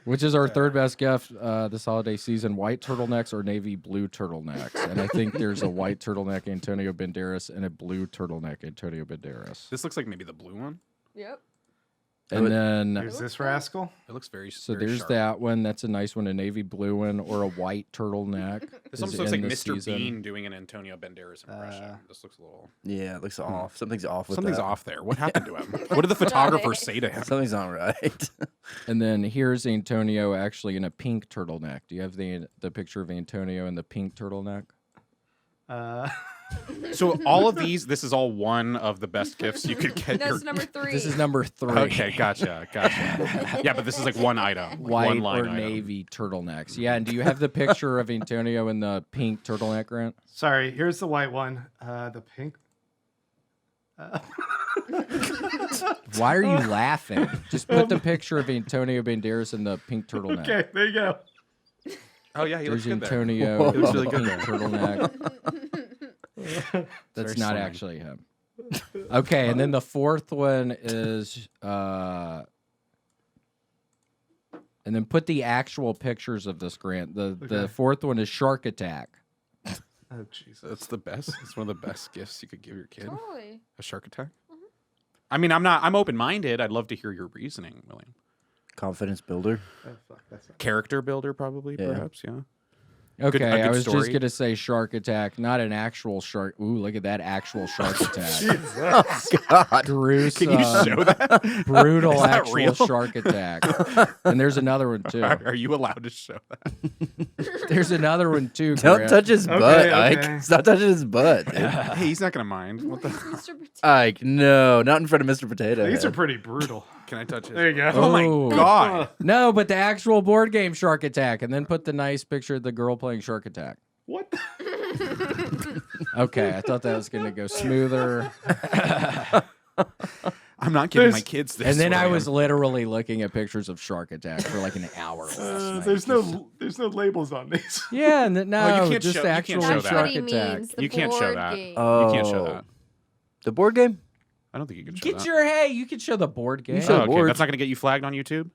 Which is our third best gift this holiday season, white turtlenecks or navy blue turtlenecks. And I think there's a white turtleneck Antonio Banderas and a blue turtleneck Antonio Banderas. This looks like maybe the blue one. Yep. And then, There's this rascal. It looks very so very there's sharp. that one. That's a nice one, a navy blue one or a white turtleneck. This is almost looks in like this Mr. season. Bean doing an Antonio Banderas impression. This looks a little. Yeah, it looks off. Something's off with Something's that. off there. What happened to him? What did the photographer say to him? Something's not right. And then here's Antonio actually in a pink turtleneck. Do you have the picture of Antonio in the pink turtleneck? So all of these, this is all one of the best gifts you could get. That's number 3. This is number 3. Okay, gotcha. Yeah, but this is like one item. White one line or item. navy turtlenecks. Yeah, and do you have the picture of Antonio in the pink turtleneck, Grant? Sorry, here's the white one. The pink. Why are you laughing? Just put the picture of Antonio Banderas in the pink turtleneck. Okay, there you go. Oh yeah, he There's looks good there. Antonio He looks in really the good pink there. turtleneck. That's very not slimming. actually him. Okay, and then the fourth one is and then put the actual pictures of this, Grant. The Okay. fourth one is Shark Attack. Oh Jesus. That's the best. It's one of the best gifts you could give your kid. Totally. A shark attack. I mean, I'm open-minded. I'd love to hear your reasoning, William. Confidence builder. Oh, fuck, that's not. Character builder, probably, Yeah. perhaps. Yeah. Okay, a I good was story. just gonna say Shark Attack, not an actual shark. Ooh, look at that actual Shark Attack. Jesus. God. Gruesome, Can you show that? brutal Is that actual real? Shark Attack. And there's another one too. Are you allowed to show that? There's another one too. Don't Grant. touch his Okay, butt, okay. Ike. Stop touching his butt. dude. Hey, he's not gonna mind. What the? Mr. Potato. Ike, no, not in front of Mr. Potato These Head. are pretty brutal. Can I touch it? There you go. Oh my Oh. god! No, but the actual board game Shark Attack, and then put the nice picture of the girl playing Shark Attack. What? Okay, I thought that was gonna go smoother. I'm not giving There's- my kids this. And then I William. was literally looking at pictures of Shark Attack for like an hour last night. There's no labels on these. Yeah, and no, you can't just show- you can't actual show That's that. Shark what he Attack. means. The You can't show board that. game. Oh, You can't show that. The board game? I don't think you can show Get that. your hey, you can show the board game. show Oh, okay, boards. that's not gonna get you flagged on YouTube.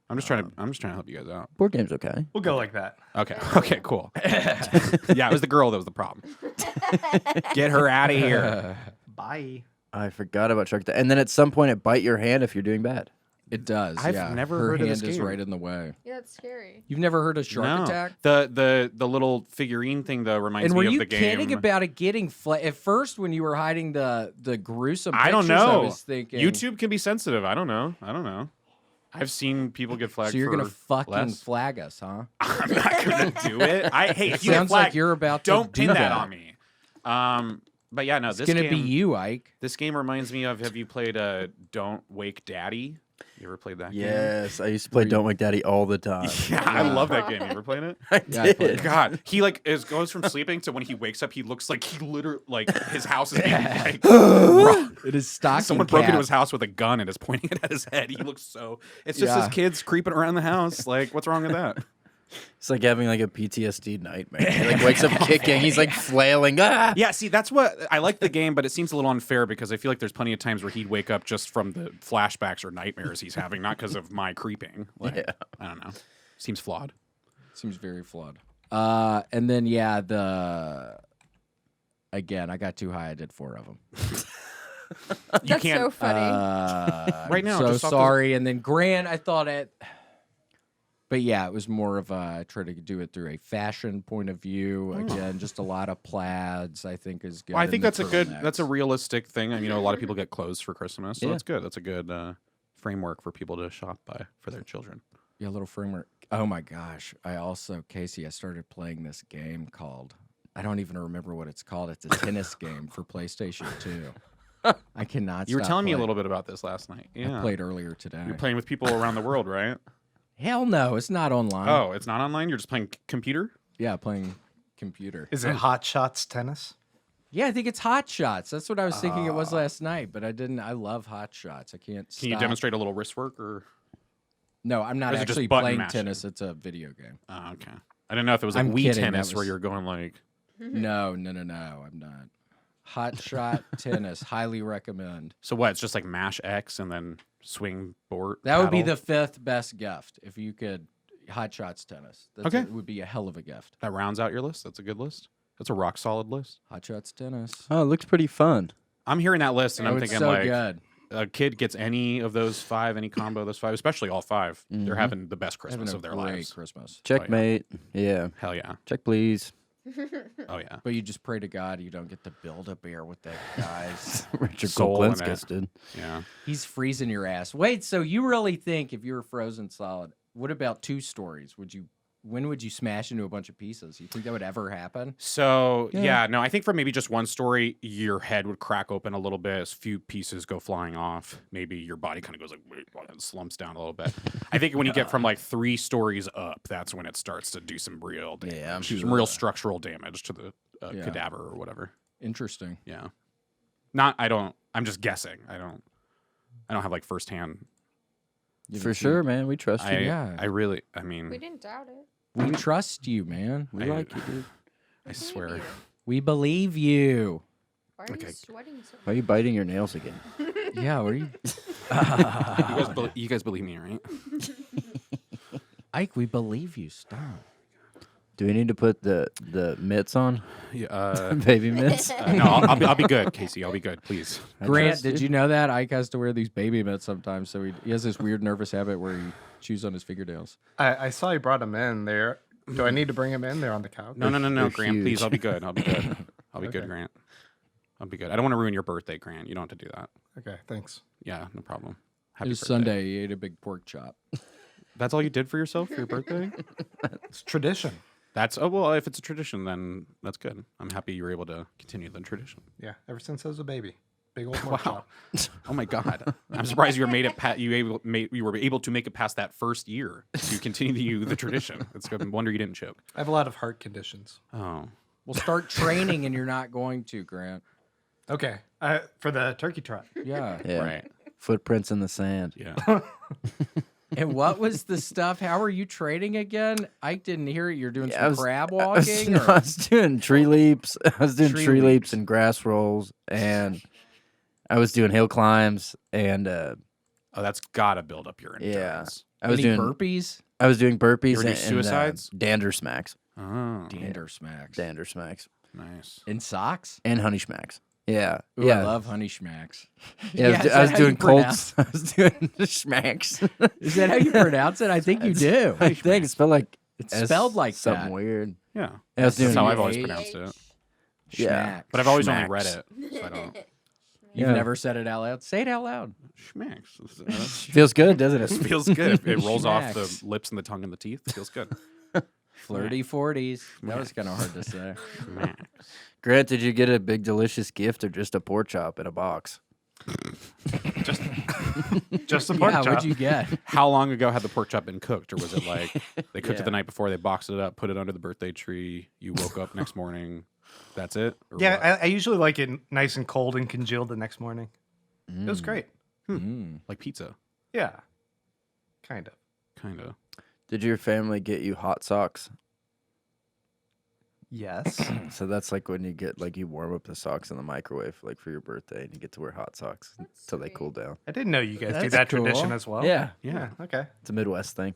I'm just trying to help you guys out. Board game's okay. We'll go like that. Okay. Okay. Cool. Yeah, it was the girl that was the problem. Get her out of here. Bye. I forgot about Shark Attack. And then at some point it bite your hand if you're doing bad. It does. I've yeah. never Her heard of hand this is game. right in the way. Yeah, it's scary. You've never heard of Shark No. Attack? The little figurine thing though reminds And were me of you the game. kidding about it getting at first when you were hiding the gruesome I don't pictures, I know. was thinking YouTube can be sensitive. I don't know. I've seen people get flagged. so you're gonna for fucking less. flag us, huh? I'm not gonna do it. Hey, if you get Sounds flagged, like you're about don't to pin do that on me. But yeah, no, It's this gonna game, be you, Ike. This game reminds me of. Have you played Don't Wake Daddy? You ever played that game? Yes, I used to play Don't Wake Daddy all the time. Yeah, I love that game. You ever played it? I Yeah, I played did. it. God, he like goes from sleeping to when he wakes up, he looks like he literally like his house is being like It is stocking someone broke into cap. his house with a gun and is pointing it at his head. He looks so. It's just his Yeah. kids creeping around the house. Like, what's wrong with that? It's like having like a PTSD nightmare. He like wakes up kicking. He's like flailing. Ah! Yeah, see, that's what I like the game, but it seems a little unfair because I feel like there's plenty of times where he'd wake up just from the flashbacks or nightmares he's having, not because of my creeping. Like, Yeah. I don't know. Seems flawed. Seems very flawed. And then again, I got too high. I did 4 of them. You That's can't so funny. Right now, So just off the- sorry. And then Grant, I thought it. But yeah, it was more of a try to do it through a fashion point of view. Again, just a lot of plaids. I think is good. Well, I and think the that's a turtlenecks. realistic thing. I mean, a lot of people get clothes for Christmas, so Yeah. that's good. That's a good framework for people to shop by for their children. Yeah, a little framework. Oh my gosh! I also, Casey, I started playing this game called. I don't even remember what it's called. It's a tennis game for PlayStation 2. I cannot. You were stop telling me a playing. little bit about this last night. Yeah, I played earlier today. You're playing with people around the world, right? Hell no, it's not online. Oh, it's not online. You're just playing computer. Yeah, playing computer. Is it Hot Shots tennis? Yeah, I think it's Hot Shots. That's what I was thinking it was last night, but I didn't. I love Hot Shots. I can't. Can you stop. demonstrate a little wrist work or? No, I'm not Or is it just actually button playing mashing? tennis. It's a video game. Oh, okay. I didn't know if it was like I'm Wii kidding, that tennis where was- you're going like. No, I'm not. Hot Shot Tennis, highly recommend. So what? It's just like mash X and then swing board. That would be paddle? the 5th best gift if you could. Hot Shots Tennis. Okay. It would be a hell of a gift. That rounds out your list. That's a good list. That's a rock solid list. Hot Shots Tennis. Oh, it looks pretty fun. I'm hearing that list and Oh, I'm it's thinking so like good. a kid gets any of those 5, any combo of those 5, especially all 5. They're having the best Having Christmas a of their great lives. Christmas. Checkmate. Yeah. Hell yeah. Check, please. Oh yeah. But you just pray to God you don't get to build a bear with that guys. Richard Soul in it. Kuklinskis did. Yeah. He's freezing your ass. Wait, so you really think if you were frozen solid, what about 2 stories? When would you smash into a bunch of pieces? You think that would ever happen? So yeah, no, I think for maybe just one story, your head would crack open a little bit, a few pieces go flying off. Maybe your body kind of goes like and slumps down a little bit. I think when you get from like 3 stories up, that's when it starts to do some real damage, Yeah, I'm some real structural damage to the Yeah. cadaver or whatever. Interesting. Yeah. I'm just guessing. I don't have like firsthand. For sure, man. We trust you. Yeah. I mean, We didn't doubt it. We trust you, man. We I- like you, dude. I swear. Maybe. We believe you. Why are Okay. you sweating so Why are you biting your nails again? Yeah, what are you? You guys believe me, right? Ike, we believe you. Stop. Do we need to put the mitts on? Yeah, Baby mitts? no, I'll be good, Casey. I'll be good, please. I Grant, trust did you know that Ike has to wear these baby mitts sometimes? So he has this weird nervous habit where he chews on his fingernails. I saw you brought him in there. Do I need to bring him in there on the couch? No, They're Grant, please. huge. I'll be good. I'll be good. I'll be good, Okay. Grant. I'll be good. I don't want to ruin your birthday, Grant. You don't have to do that. Okay, thanks. Yeah, no problem. It Happy was birthday. Sunday. He ate a big pork chop. That's all you did for yourself for your birthday? It's tradition. That's well. If it's a tradition, then that's good. I'm happy you were able to continue the tradition. Yeah, ever since I was a baby. Big old pork chop. Oh my God! I'm surprised you were made it. You were able to make it past that first year to continue the tradition. It's a wonder you didn't choke. I have a lot of heart conditions. Oh, We'll start training, and you're not going to, Grant. Okay, for the turkey trot. Yeah. Yeah. right. Footprints in the sand. Yeah. And what was the stuff? How are you training again? Ike didn't hear it. You're doing Yeah, some crab I was, walking? no, I or? was doing tree leaps. I was doing Tree tree leaps. leaps and grass rolls, and I was doing hill climbs, and Oh, that's gotta build up your Yeah. endurance. I was Any doing burpees? I was doing burpees You ever do and suicides? dander smacks, Oh, Dander smacks. dander smacks, nice. In socks? and honey smacks. Yeah, Ooh, yeah. I love honey schmacks. Yeah, Yeah, is I was that how you doing pronounce- colts. I was doing smacks. Is that how you pronounce it? I think you do. I think it spelled like It's spelled like something that. weird. Yeah, I was doing that's how I've always H. pronounced it. Yeah. Schmacks. But I've always only read Schmacks. it, so I don't. You've Yeah. never said it out loud. Say it out loud. Schmacks. Feels good, doesn't it? Feels good. It rolls off the Schmacks. lips and the tongue and the teeth. Feels good. Flirty 40s. That was kind of hard to say. Schmacks. Grant, did you get a big delicious gift or just a pork chop in a box? Just a pork Yeah, chop. what'd you get? How long ago had the pork chop been cooked, or was it like they cooked Yeah. it the night before, they boxed it up, put it under the birthday tree, you woke up next morning, that's it? Or Yeah, what? I usually like it nice and cold and congealed the next morning. It was great. Like pizza, Yeah, kind of. kind of. Did your family get you hot socks? Yes. So that's like when you get like you warm up the socks in the microwave like for your birthday and you get to wear hot socks until they cool down. I didn't know you guys do That's that tradition cool. as well. Yeah. Yeah. Okay. It's a Midwest thing.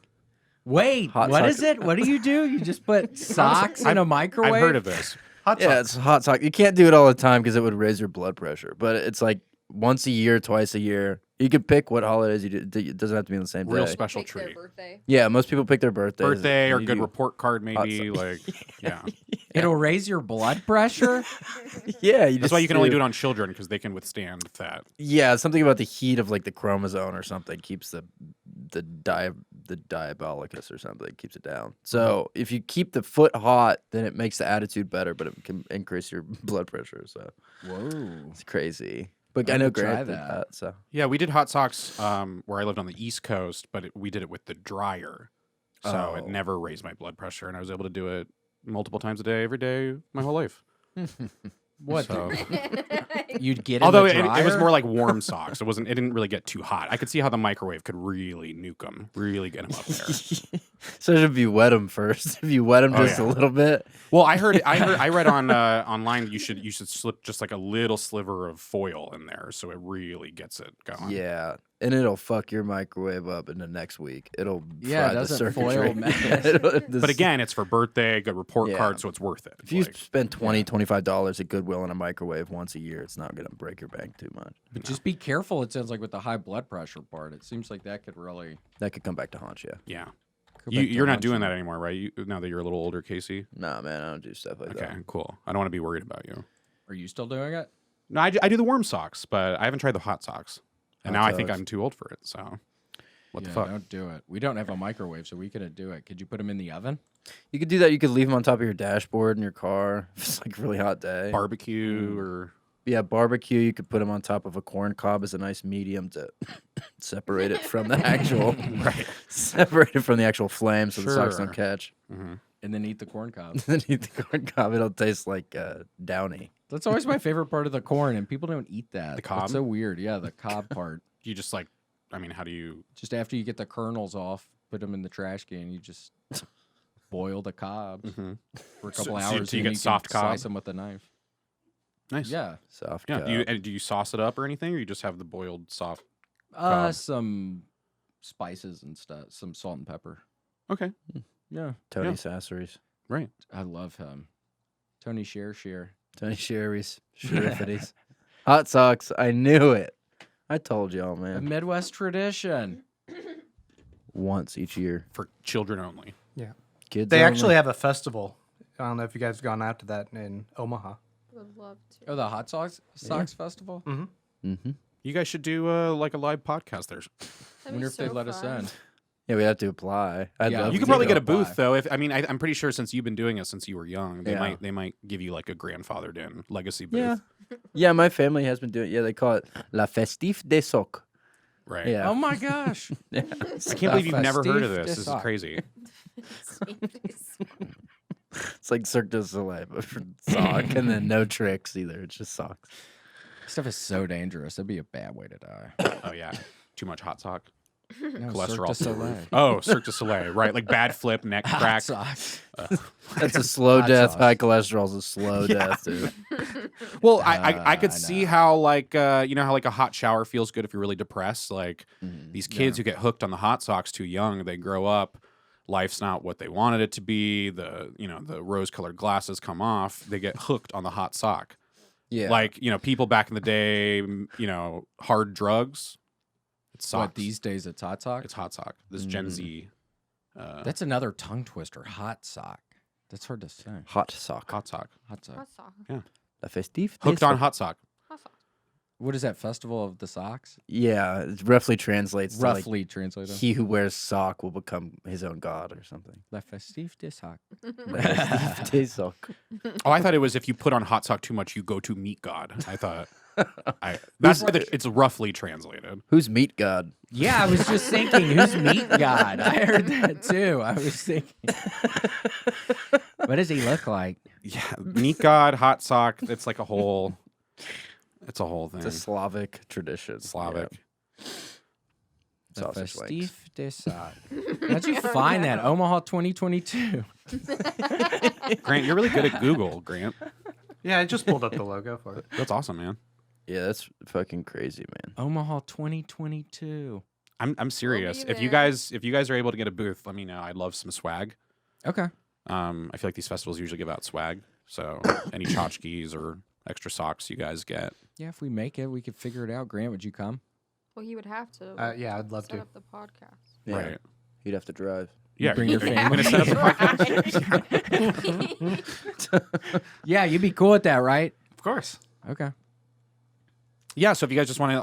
Wait, Hot what sock- is it? What do you do? You just put socks in a microwave? I've heard of this. Hot Yeah, socks. it's hot sock. You can't do it all the time because it would raise your blood pressure. But it's like once a year, twice a year. You can pick what holidays you do. It doesn't have to be on the same Real day. special Pick their treat. birthday. Yeah, most people pick their birthdays. Birthday or You good do- report card, maybe. sock. Like, yeah. It'll raise your blood pressure? Yeah, you That's why you can only do it on children because they can withstand that. Yeah, something about the heat of like the chromosome or something keeps the diabolicus or something keeps it down. So if you keep the foot hot, then it makes the attitude better, but it can increase your blood pressure. So Whoa. it's crazy. But I I'm know gonna try Grant did that. that. So Yeah, we did hot socks where I lived on the East Coast, but we did it with the dryer. So it Oh. never raised my blood pressure, and I was able to do it multiple times a day, every day, my whole life. What? So- You'd get in Although the it was dryer? more like warm socks. It didn't really get too hot. I could see how the microwave could really nuke them, really get them up there. so if you wet them first, if you wet them Oh, just a yeah. little bit, Well, I read on online you should slip just like a little sliver of foil in there, so it really gets it going. yeah, and it'll fuck your microwave up in the next week. It'll Yeah, fry the doesn't foil circuitry. mess. But again, it's for birthday, good report Yeah. card, so it's worth it. If you Like, spend $20, $25 at Goodwill in a microwave once a year, it's not going to break your bank too much. But just be careful, it sounds like, with the high blood pressure part. It seems like that could really... That could come back to haunt you. yeah. go back to You're not haunt doing you. that anymore, right? Now that you're a little older, Casey. Nah, man, I don't do stuff like Okay, that. cool. I don't want to be worried about you. Are you still doing it? No, I do the warm socks, but I haven't tried the hot socks. And Hot now I think socks. I'm too old for it. So, what the Yeah, fuck? Don't do it. We don't have a microwave, so we couldn't do it. Could you put them in the oven? You could do that. You could leave them on top of your dashboard in your car if it's like a really hot day. Barbecue or Yeah, barbecue. You could put them on top of a corn cob as a nice medium to separate it from the actual separate it from the actual flame so the socks don't Sure. catch. And then eat the corn cob. Then eat the corn cob. It'll taste like Downy. That's always my favorite part of the corn, and people don't eat that. The cob? It's so weird. Yeah, the cob part. you just like, I mean, how do you? Just after you get the kernels off, put them in the trash can. You just boil the cobs for a couple So hours. you and get then soft can slice cob? them with a knife. Nice. Yeah. Soft Yeah. cob. Do you sauce it up or anything, or you just have the boiled soft? Cob. Some spices and stuff. Some salt and pepper. Okay. Yeah. Tony Yeah. Sassery's. Right. I love him. Tony Share. Tony Sherry's. Sheriffities. Hot socks. I knew it. I told y'all, A man. Midwest tradition. Once each year. For children only. Yeah. Kids They only. actually have a festival. I don't know if you guys have gone out to that in Omaha. Would love to. Oh, the Hot Socks Festival? Mm-hmm. You guys should do like a live podcast there. That'd I be wonder if they'd so let us fun. in. Yeah, we have to apply. I'd Yeah, love You to could probably go. get a booth apply. though. I'm pretty sure since you've been doing it since you were young, Yeah. they might give you like a grandfathered in legacy booth. Yeah. Yeah, my family has been doing. Yeah, they call it La Festif des Socs. Right. Yeah. Oh my gosh. Yeah. I can't believe you've never heard of Festif this. des This is Socs. crazy. It's like Cirque du Soleil, but for sock, and then no tricks either. It's just socks. Stuff is so dangerous. That'd be a bad way to die. Oh yeah. Too much hot sock. No, Cholesterol. Cirque du Soleil. Oh, Cirque du Soleil. Right. Like bad flip, neck Hot crack. socks. That's a slow Hot death. sauce. High cholesterol is a slow death, dude. Well, I could I see know. how like you know how like a hot shower feels good if you're really depressed. Like Mm-hmm. these kids who get hooked on the hot socks too young, they grow up. Life's not what they wanted it to be. The rose-colored glasses come off. They get hooked on the hot sock. Yeah. Like people back in the day, hard drugs. It's socks. What, these days it's hot sock? It's hot sock. This Gen Z. That's another tongue twister. Hot sock. That's hard to say. hot sock. hot sock. Hot sock. Hot sock. La Festif des Hooked on Socs. hot sock. Hot sock. What is that, Festival of the Socks? Yeah, it roughly translates to Roughly like translated. he who wears sock will become his own god or something. La Festif des Socs. La Festif des Socs. Oh, I thought it was if you put on hot sock too much, you go to meet God. I thought That's why it's roughly translated. Who's Meat God? Yeah, I was just thinking, who's Meat God? I heard that too. I was thinking, what does he look like? Yeah, Meat God, hot sock. It's like a whole. It's a whole thing. It's a Slavic tradition. Slavic. Yeah. The Sausage links. Festif de Sade. How'd you find that? Omaha 2022. Grant, you're really good at Google, Grant. Yeah, I just pulled up the logo for it. That's awesome, man. Yeah, that's fucking crazy, man. Omaha 2022. I'm serious. be If you there. guys are able to get a booth, let me know. I'd love some swag. Okay. I feel like these festivals usually give out swag. So any tchotchkes or extra socks you guys get. Yeah, if we make it, we could figure it out. Grant, would you come? Well, he would have to. Yeah, I'd love set to. up the podcast. Yeah. Right. You'd have to drive. Yeah. bring your you're family. gonna set up a Yeah, you'd be cool with that, right? Of course. Okay. Yeah, so if you guys just want to,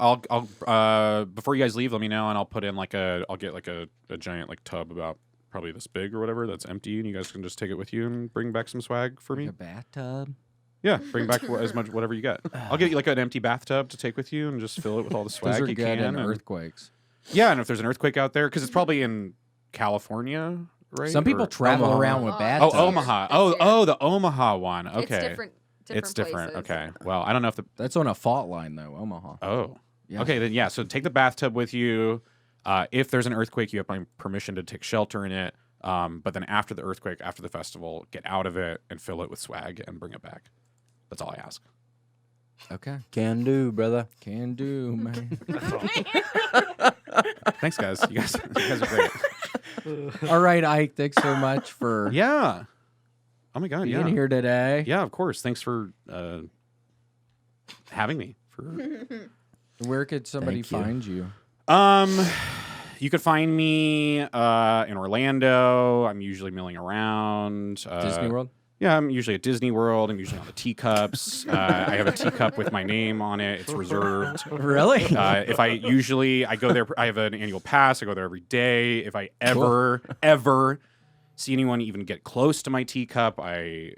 I'll before you guys leave, let me know, and I'll put in I'll get like a giant like tub about probably this big or whatever that's empty, and you guys can just take it with you and bring back some swag for me. Like a bathtub. Yeah, bring back as much whatever you get. I'll get you like an empty bathtub to take with you and just fill it with all the swag Those are you good can. in and- earthquakes. Yeah, and if there's an earthquake out there, because it's probably in California, right? Some people Or- travel Omaha. around with Oh, bathtubs. Oh, Omaha. That's- Oh, the Omaha one. Okay, It's different. It's different. places. Okay. Well, I don't know if the. That's on a fault line, though, Omaha. Oh. Yeah. Okay, then yeah. So take the bathtub with you. If there's an earthquake, you have my permission to take shelter in it. But then after the earthquake, after the festival, get out of it and fill it with swag and bring it back. That's all I ask. Okay. Can do, brother. Can do, man. Thanks, guys. You guys are great. All right, Ike, thanks so much for Yeah. Oh my God. being Yeah. here today. Yeah. Of course. Thanks for having me. Where could somebody Thank you. find you? You could find me in Orlando. I'm usually milling around. Disney World? Yeah, I'm usually at Disney World. I'm usually on the teacups. I have a teacup with my name on it. It's reserved. Really? If I go there, I have an annual pass. I go there every day. If I ever see anyone even get close to my teacup, I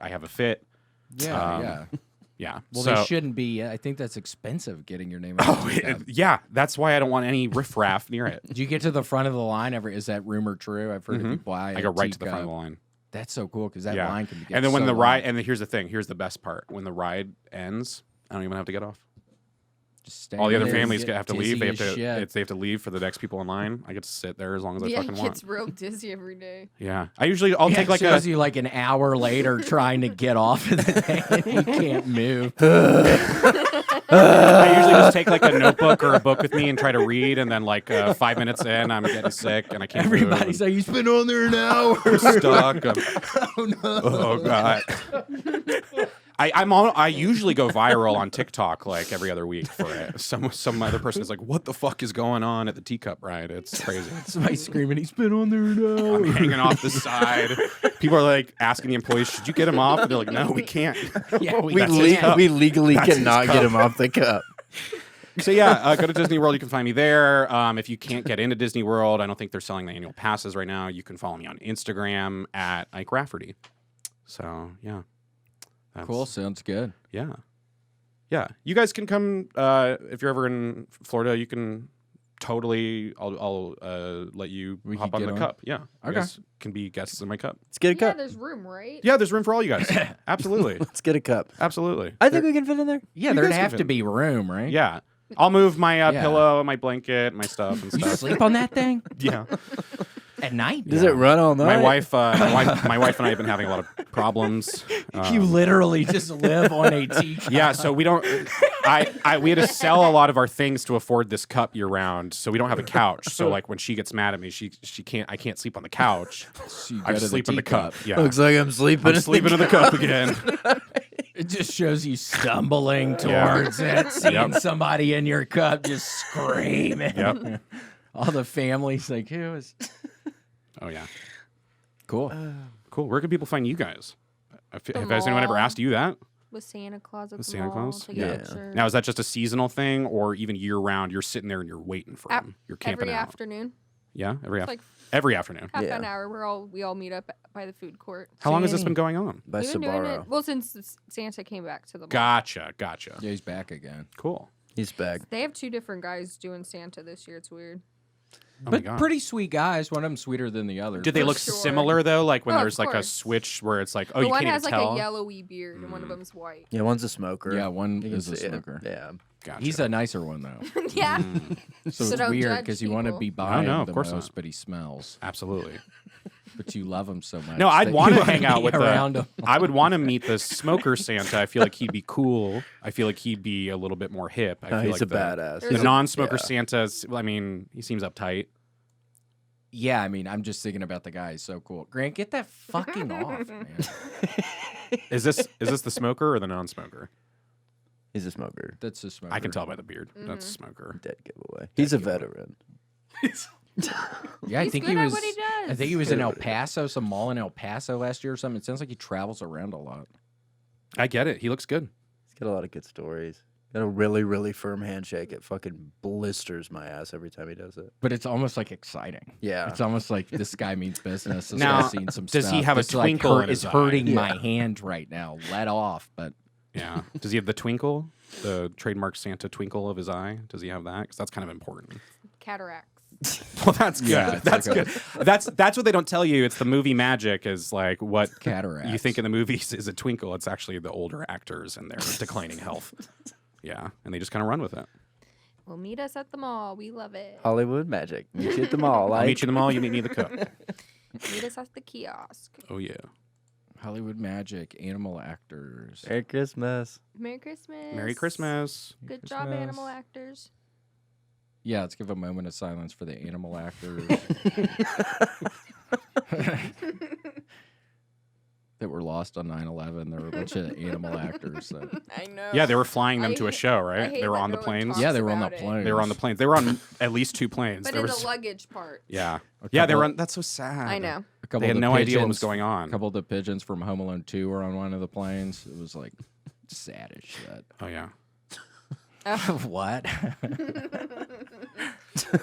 have a fit. Yeah, yeah. Yeah. Well, so, they shouldn't be. I think that's expensive getting your name. on Oh, the tab. yeah. That's why I don't want any riffraff near it. Did you get to the front of the line? Is that rumor true? I've heard of Mhm. people buy. I go right to the front of the line. That's so cool because that Yeah. line can be. And then when so the long. ride, and then here's the thing. Here's the best part. When the ride ends, I don't even have to get off. Just stay All the other there and families get have to dizzy leave. They have as to. shit. They have to leave for the next people in line. I get to sit there as long as I Yeah, fucking he want. gets real dizzy every day. Yeah. I'll Yeah, take like it a. shows you like an hour later trying to get off of the thing and you can't move. I usually just take like a notebook or a book with me and try to read, and then like 5 minutes in, I'm getting sick and I can't. Everybody's like, "He's been on there an hour." I'm stuck. Oh no! Oh god. I usually go viral on TikTok like every other week for it. Some other person is like, "What the fuck is going on at the teacup ride?" It's crazy. Somebody screaming, "He's been on there an hour." I'm hanging off the side. People are like asking the employees, "Should you get him off?" And they're like, "No, we can't." Yeah, We, That's his cup. we legally That's his cannot get cup. him off the cup. So yeah, go to Disney World. You can find me there. If you can't get into Disney World, I don't think they're selling the annual passes right now. You can follow me on Instagram at Ike Rafferty. So yeah, Cool. Sounds good. Yeah, yeah. You guys can come if you're ever in Florida. You can totally. I'll let you We hop can on get the on? cup. Yeah, you Okay. guys can be guests in my cup. Let's get a Yeah, cup. there's room, right? Yeah, there's room for all you guys. Absolutely, Let's get a cup. absolutely. I think we can fit in there. Yeah, You there'd guys can have fit to in. be room, right? Yeah, I'll move my Yeah. pillow, my blanket, my stuff and You stuff. sleep on that thing Yeah. at night? Does it run all night? My wife and I have been having a lot of problems. You literally just live on a teacup. Yeah, so we don't. We had to sell a lot of our things to afford this cup year round, so we don't have a couch. So like when she gets mad at me, she can't. I can't sleep on the couch. So you I go to just sleep in the teacup. cup. Yeah, Looks like I'm sleeping. I'm sleeping in the cup again. It just shows you stumbling Yeah. towards it, seeing Yep. somebody in your cup just screaming. Yep. All the families like, who is Oh yeah, cool? cool. Where can people find you guys? The Has anyone ever mall. asked you that? With Santa Claus at With the Santa mall, Claus? take Yeah. pictures. Now is that just a seasonal thing, or even year round? You're sitting there and you're waiting for Ap- them. You're camping every out. afternoon. Yeah, It's like every afternoon. half Yeah. an hour. We all meet up by the food court. How long has this been going on? By We've been doing it Sabaro. well since Santa came back to the mall. Gotcha. Yeah, he's back again. Cool. He's back. They have 2 different guys doing Santa this year. It's weird. Oh my But God. pretty sweet guys. One of them sweeter than the other. Do they For look sure. similar though? Like when Oh, of there's like a course. switch where it's like, oh, the you one can't has even like tell. a yellowy beard and one of them's white. Yeah, one's a smoker. Yeah, one You can is a see it. smoker. Yeah. Gotcha. He's a nicer one though. Yeah. So So it's don't weird judge because you want to people. be by no, him of the course most, not. but he smells. Absolutely. But you love him so much. No, I'd that want you to hang out be with around the. him. I would want to meet the smoker Santa. I feel like he'd be cool. I feel like he'd be a little bit more hip. I feel He's like a badass. The There's a- non-smoker yeah. Santa's. I mean, he seems uptight. Yeah, I mean, I'm just thinking about the guy. He's so cool. Grant, get that fucking off, man. Is this the smoker or the non-smoker? He's a smoker. That's a smoker. I can tell by the beard. That's a smoker. Dead giveaway. He's a veteran. Yeah, I He's think good he at was. what he does. I think he was in El Paso, some mall in El Paso last year or something. It sounds like he travels around a lot. I get it. He looks good. He's got a lot of good stories. Got a really, really firm handshake. It fucking blisters my ass every time he does it. But it's almost like exciting. Yeah. It's almost like this guy means business. This Now, guy's seen some does he stuff. have a This, like, twinkle in It's his eye? hurting my Yeah. hand right now. Let off. But Yeah. Does he have the twinkle? The trademark Santa twinkle of his eye? Does he have that? Because that's kind of important. Cataracts. Well, that's good. Yeah, it's That's like good. That's what they don't tell you. It's the movie magic is like what cataracts. you think in the movies is a twinkle. It's actually the older actors and their declining health. Yeah, and they just kind of run with it. Well, meet us at the mall. We love it. Hollywood magic. Meet you at the mall. I'll meet you in the mall. You meet me at the cook. Meet us at the kiosk. Oh yeah. Hollywood magic, animal actors. Merry Christmas. Merry Christmas. Merry Christmas. Good job, animal actors. Yeah, let's give a moment of silence for the animal actors that were lost on 9/11. There were a bunch of animal actors. That, I know. Yeah, they were flying them I to a hate- show, I right? hate They were that on the no one planes. talks yeah, they were on about the it. plane. They were on the planes. They were on at least 2 planes. But There in was, the luggage part. yeah, yeah, they couple- were on. That's so sad. I know. A couple They had of the no idea what was pigeons- going A on. couple of the pigeons from Home Alone 2 were on one of the planes. It was like sad as shit. Oh yeah. What?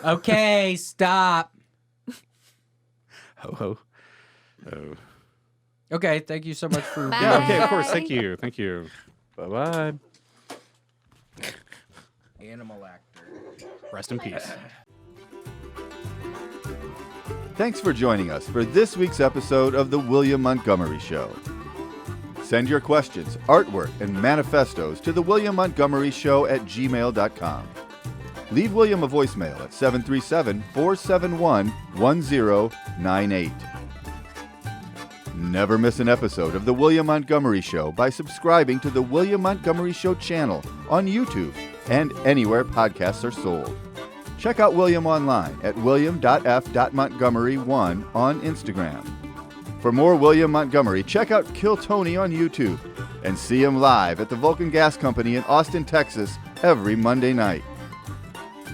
Okay, stop. Ho ho. Oh. Okay, thank you so much for Bye. Yeah. Okay. Of course. Bye. Thank you. Thank you. Bye bye. animal actor. Rest in peace. Thanks for joining us for this week's episode of The William Montgomery Show. Send your questions, artwork, and manifestos to thewilliammmontgomeryshow@gmail.com. Leave William a voicemail at 737-471-1098. Never miss an episode of The William Montgomery Show by subscribing to The William Montgomery Show channel on YouTube and anywhere podcasts are sold. Check out William online at william.f.montgomery1 on Instagram. For more William Montgomery, check out Kill Tony on YouTube and see him live at the Vulcan Gas Company in Austin, Texas every Monday night.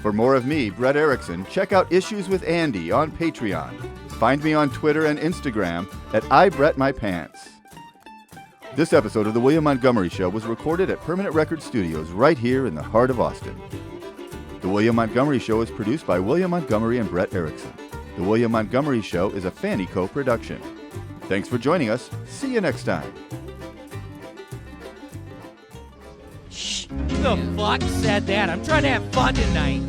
For more of me, Brett Erickson, check out Issues with Andy on Patreon. Find me on Twitter and Instagram at IBrettMyPants. This episode of The William Montgomery Show was recorded at Permanent Record Studios right here in the heart of Austin. The William Montgomery Show is produced by William Montgomery and Brett Erickson. The William Montgomery Show is a FannieCo production. Thanks for joining us. See you next time. Who the fuck said that? I'm trying to have fun tonight.